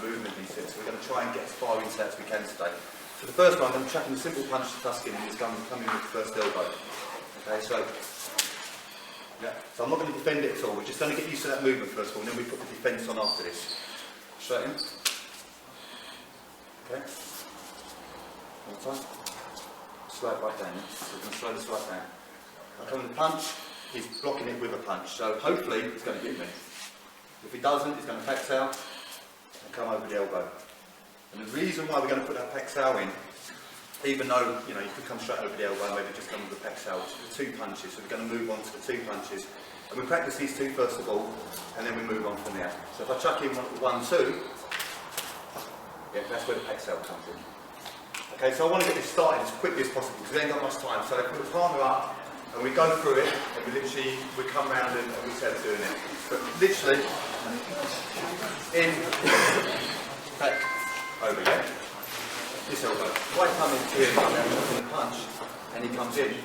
movement into it. So we're going to try and get as far into that as we can today. So the first one, I'm chucking a simple punch to Tuscan, and he's coming with the first elbow. Okay, so I'm not going to defend it at all, we're just going to get used to that movement first of all, and then we put the defence on after this. Straight in. Okay. One more time. Slow it right down. So we're going to slow this right down. I come with a punch, he's blocking it with a punch, so hopefully he's going to hit me. If he doesn't, he's going to pack out and come over the elbow. And the reason why we're going to put that pec-sal in, even though you could come straight over the elbow, maybe just come with the pec-sal, the 2 punches, so we're going to move on to the 2 punches. And we practice these 2 first of all, and then we move on from there. So if I chuck in 1, 2, yeah, that's where the pec-sal comes in. Okay, so I want to get this started as quickly as possible because we ain't got much time. So put the partner up and we go through it and we come round and we start doing it. But literally, in, back, over, yeah? This elbow. If I come into him and I'm going to punch and he comes in,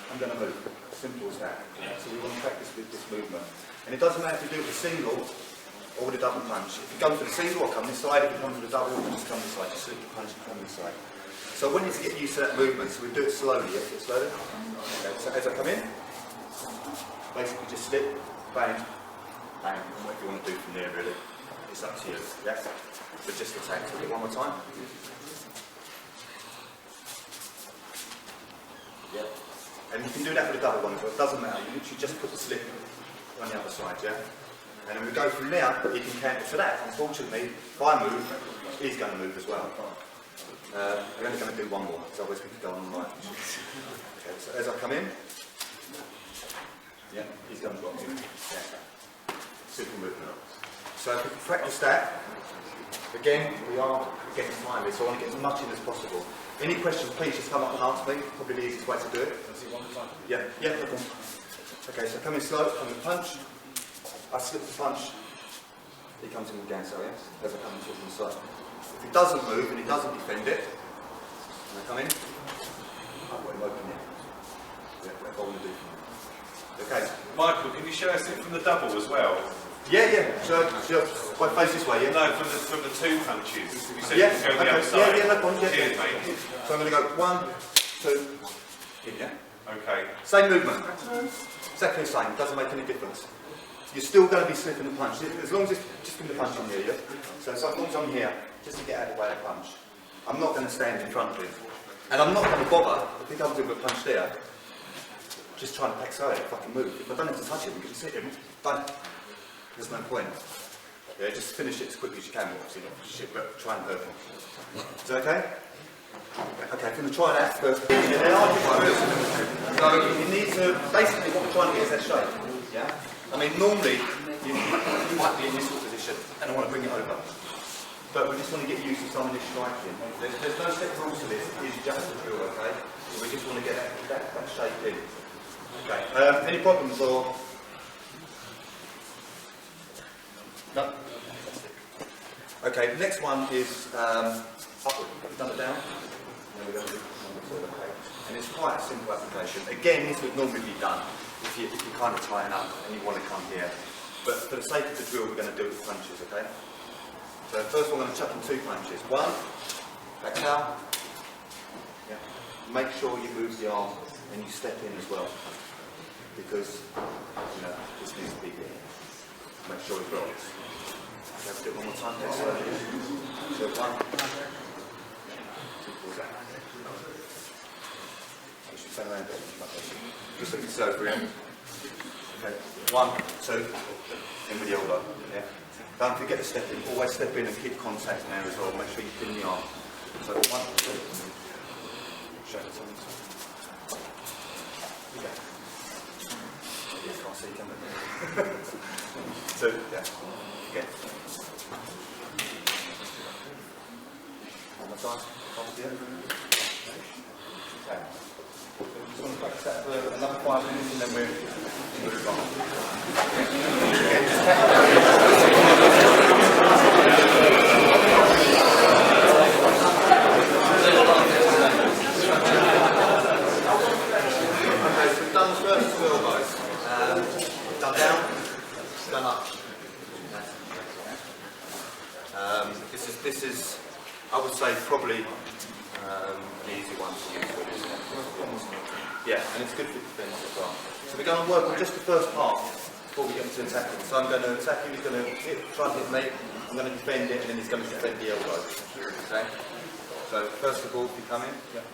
I'm going to move. Simple as that. So we want to practice with this movement. And it doesn't matter if you do it with a single or with a double punch. If you come to the single, I'll come this side. If you come to the double, I'll just come this side. Just slip the punch and come this side. So I want you to get used to that movement. So we do it slowly. Yeah, do it slowly. Okay, so as I come in, basically just slip, bang, bang. And what you want to do from there, really. It's up to you, yeah? But just attack it one more time. Yeah. And you can do that with a double one as well, it doesn't matter, you literally just put the slip on the other side, yeah? And then we go from there, he can counter to that. Unfortunately, if I move, he's going to move as well. We're only going to do one more, because otherwise we could go on right. Okay, so as I come in, yeah, he's going to drop me. Yeah. Super movement. So if we can practice that, again, we are getting time here, so I want to get as much in as possible. Any questions, please just come up and ask me. Probably the easiest way to do it. Yeah, yeah, no problem. Okay, so come in slow, come in punch. I slip the punch. He comes in with Ganso, yes? As I come in from the side. If he doesn't move and he doesn't defend it, and I come in, I've got him open here. Yeah, that's all I'm going to do. Okay. Michael, can you show us it from the double as well? Yeah, yeah. So I face this way, yeah? No, from the two punches. You said Yeah, you go the okay. other side. Yeah, no problem. Yeah. Cheers, mate. So I'm going to go 1, 2, in, yeah? Okay. Same movement. Exactly the same, doesn't make any difference. You're still going to be slipping the punch, as long as it's just going to punch in here, yeah? So as long as I'm here, just to get out of the way of the punch. I'm not going to stand in front of him. And I'm not going to bother, if he comes in with a punch there, just try and pack so if I can move. If I don't have to touch him, we can sit him, done. There's no point. Yeah, just finish it as quickly as you can, obviously, not shit, but try and hurt him. Is that okay? Okay, I'm going to try that first. So you need to, basically what we're trying to get is that shape. Yeah? I mean, normally, you might be in this sort of position, and I want to bring it over. But we just want to get used to some of this striking. There's no set rules to this, it's just a drill, okay? So we just want to get that shape in. Okay, any problems or? No? Okay, next one is upward. We've done it down. And we're going to do number 2, okay? And it's quite a simple application. Again, this would normally be done if you kind of tighten up and you want to come here. But for the sake of the drill, we're going to do it with punches, okay? So first one, I'm going to chuck in 2 punches. 1, back down. Yeah. Make sure you move the arm and you step in as well. Because, you know, this needs to be here. Make sure it blocks. Let's do it one more time. Yes, so 1, 2, 4, down. You should turn around a bit. Just look yourself around. Okay. 1, 2, in with the elbow. Yeah. Don't forget to step in. Always step in and keep contact there as well. Make sure you pin the arm. So 1, 2. Show it to me. Okay. Yeah, can't see, can I? 2, yeah. Okay. One more time. Okay. Just want to practice that for another 5 minutes and then we'll move on. Okay, so we've done the first 2 elbows. Done down, done up. This is, I would say, probably the easy one to use for this. Yeah, and it's good for defence as well. So we're going to work on just the first part before we get into attacking. So I'm going to attack him, he's going to try and hit me, I'm going to defend it, and then he's going to defend the elbow. Okay? So first of all, if you come in, yeah.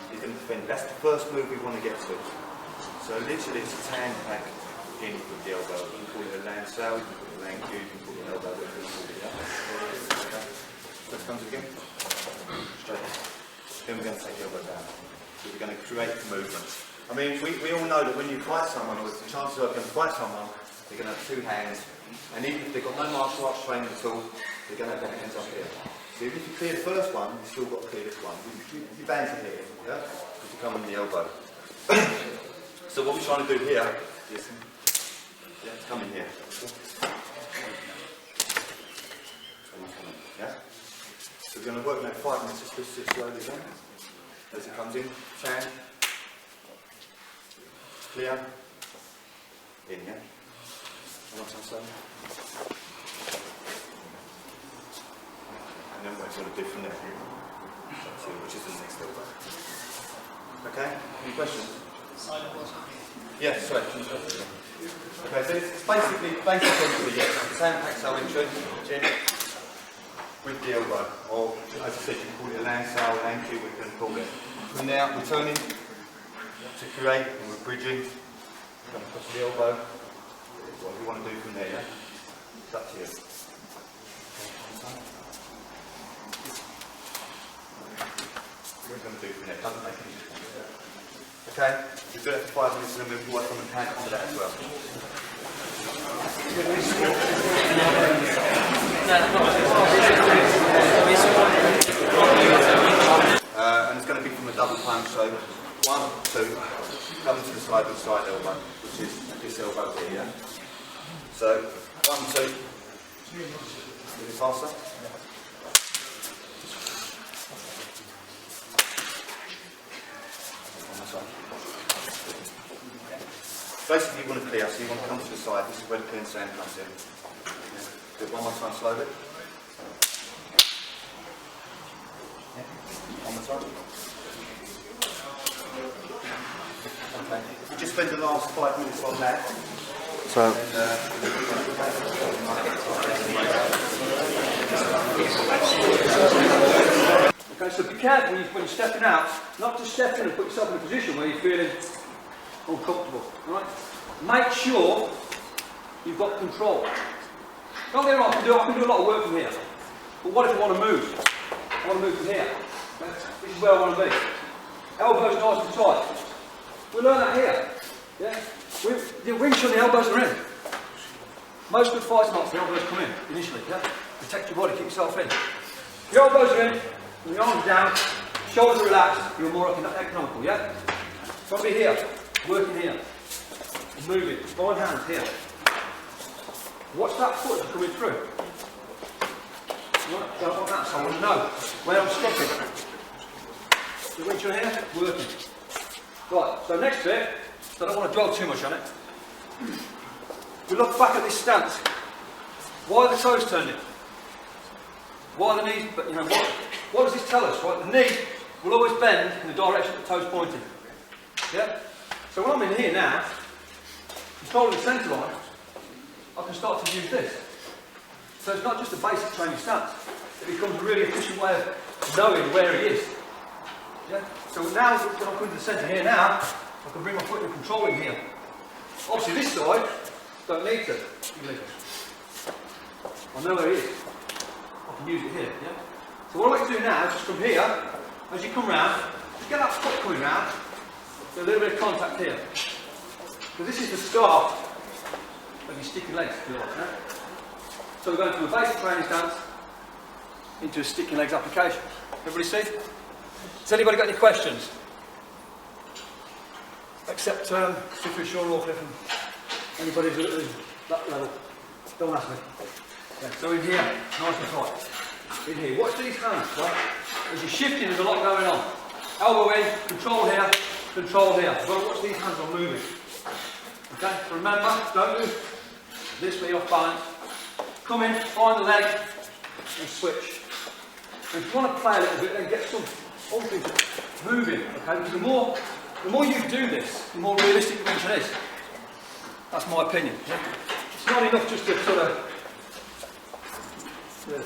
He's going to defend. That's the first move we want to get to. So literally it's a hand pack in with the elbow. You can call it a land sail, you can call it a land cue, you can call it an elbow, whatever you call it. Yeah? Okay. First comes again. Straight. Then we're going to take the elbow down. So we're going to create movement. I mean, we all know that when you fight someone, or the chances are going to fight someone, they're going to have 2 hands, and even if they've got no martial arts training at all, they're going to have their hands up here. So even if you clear the first one, you've still got to clear this one. You bang to here, yeah? Because you come on the elbow. So what we're trying to do here is, yeah, come in here. Yeah? So we're going to work now 5 minutes, just sit slowly down. As it comes in, Chan, clear, in, yeah? One more time, slow. And then we're going to do from there, which is the next elbow. Okay, any questions? Yeah, sorry. Okay, so it's basically, yes, the same axel Wing Chun, chin, with the elbow, or as I said, you can call it a land sail, land cue, we can call it. From now, we're turning to create, and we're bridging, come across the elbow, what we want to do from there, yeah? It's up to you. What we're going to do from there, doesn't make any difference. Okay, we do that for 5 minutes and then we'll work on the hand onto that as well. And it's going to be from a double punch, so 1, 2, come to the side with the side elbow, which is this elbow here, yeah? So, 1, 2, a bit faster. Basically you want to clear, so you want to come to the side, this is where the clean sand comes in. Do it one more time slowly. One more time. Okay, we just spend the last 5 minutes on that. So, Okay, so be careful when you're stepping out, not to step in and put yourself in a position where you're feeling uncomfortable. Right? Make sure you've got control. Don't get me wrong, I can do a lot of work from here. But what if I want to move? I want to move from here. Okay? This is where I want to be. Elbows nice and tight. We learn that here. Yeah? The Wing Chun, the elbows are in. Most good fighting arts, the elbows come in initially. Yeah? Protect your body, keep yourself in. The elbows are in, and the arms down, shoulders are relaxed, you're more economical, yeah? So I'll be here, working here, moving, fine hands here. Watch that foot coming through. Right, don't want that, so I want to know where I'm stepping. The Wing Chun here, working. Right, so next bit, so I don't want to dwell too much on it. We look back at this stance. Why are the toes turning? Why are the knees, but you know, what does this tell us? Right, the knee will always bend in the direction the toes pointing. Yeah? So when I'm in here now, controlling the centre line, I can start to use this. So it's not just a basic training stance, it becomes a really efficient way of knowing where he is. Yeah? So now, when I'm coming to the centre here now, I can bring my foot in controlling here. Obviously this side, don't need to. I know where he is. I can use it here, yeah? So what I like to do now is just from here, as you come round, just get that foot coming round, do a little bit of contact here. Because this is the start of your sticky legs, if you like, yeah? So we're going from a basic training stance into a sticky legs application. Everybody see? Has anybody got any questions? Except if you're sure or if anybody who's at that level. Don't ask me. Yeah, so in here, nice and tight. In here, watch these hands, right? As you're shifting, there's a lot going on. Elbow in, control here, control here. You've got to watch these hands on moving. Okay, so remember, don't move this way off balance. Come in, find the leg, and switch. And if you want to play a little bit, then get some moving, okay? Because the more you do this, the more realistic the Wing Chun is. That's my opinion. Yeah? It's not enough just to sort of. Okay?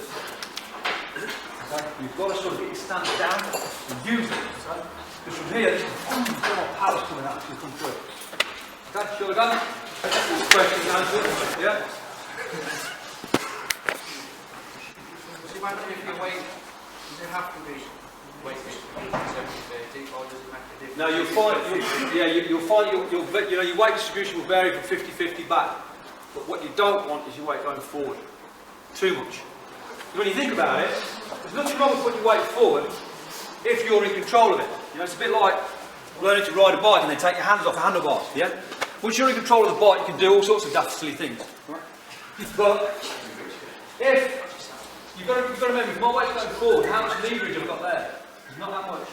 You've got to sort of get your stance down and use it. Okay? Because from here, this is more power coming out to come through. Okay, shall we go? Questions answered? Yeah? Does it matter if your weight, does it have to be weight 70-30 or does it make a difference? No, you'll find your weight distribution will vary from 50-50 back. But what you don't want is your weight going forward. Too much. Because when you think about it, there's nothing wrong with putting your weight forward if you're in control of it. You know, it's a bit like learning to ride a bike and then take your hands off the handlebars. Yeah? Once you're in control of the bike, you can do all sorts of daft silly things. Right? But if you've got to remember, if my weight's going forward, how much leverage have I got there? There's not that much.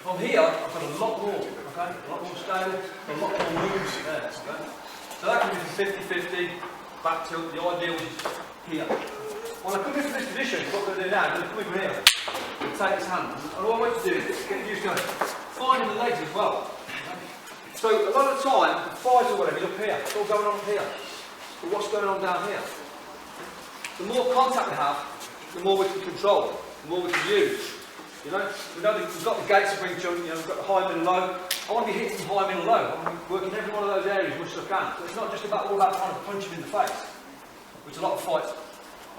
From here, I've got a lot more, okay? A lot more stable, a lot more moves there, okay? So that can be from 50-50, back tilt. The ideal is here. When I come into this position, what I'm going to do now, I'm going to come in here and take this hand. And all I want to do is get used to finding the legs as well. Okay? So a lot of the time, the fight or whatever is up here. It's all going on up here. But what's going on down here? The more contact we have, the more we can control, the more we can use. You know we've got the gates of Wing Chun, you know, we've got the high, middle, low. I want to be hitting high, middle, low. I want to be working every one of those areas as much as I can. So it's not just all about trying to punch him in the face, which a lot of fights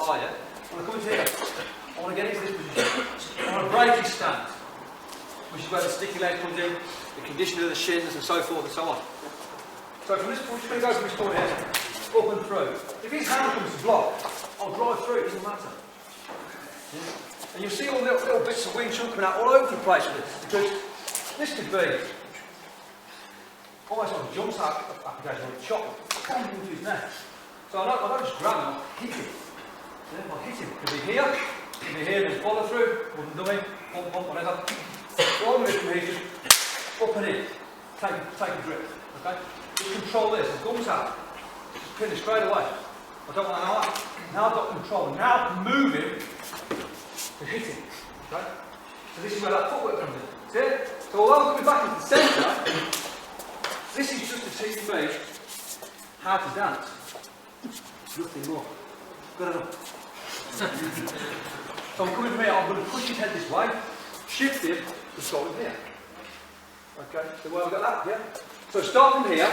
are, yeah? When I come into here, I want to get into this position. I want to break his stance, which is where the sticky leg comes in, the conditioning of the shins and so forth and so on. So from this point, we're just going to go from this point here, up and through. If his hand comes to block, I'll drive through, it doesn't matter. Yeah? And you'll see all the little bits of Wing Chun coming out all over the place with this, because this could be almost like a jump application, like a chop, bang into his neck. So I don't just grab him, I'll hit him. Yeah, I'll hit him. Could be here, and just follow through, wooden dummy, pump, whatever. So all I'm going to do from here is just up and in, take a grip, okay? Just control this, the gums out, just pin it straight away. I don't want to know that. Now I've got control, now I can move him to hit him, okay? So this is where that footwork comes in, see it? So although I'm coming back into the centre, this is just to teach me how to dance, nothing more. Good enough. So I'm coming from here, I'm going to push his head this way, shift him, and start him here. Okay, so where have I got that? Yeah. So start from here,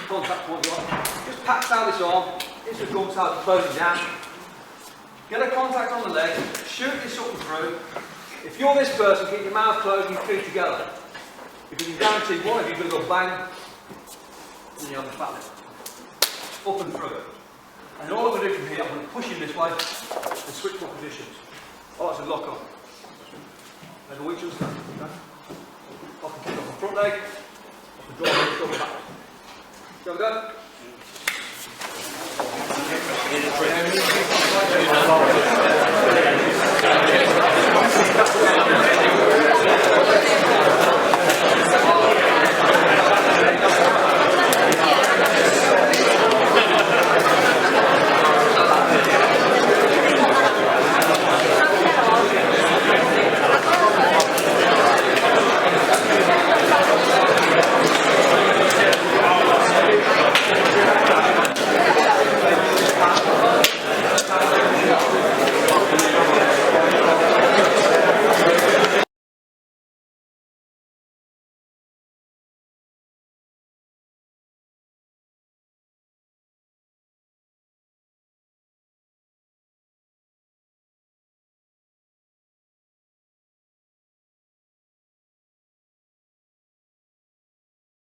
contact point, just pat down this arm, into the gums out, close it down. Get a contact on the leg, shoot this up and through. If you're this person, keep your mouth closed and your feet together. Because you guarantee one of you is going to go bang, and you're on the fat leg. Up and through it. And all I'm going to do from here, I'm going to push him this way and switch my positions. Oh, that's a lock on. There's a Wing Chun stand. Okay? I can kick off the front leg, I can drive it, go back. Shall we go? That's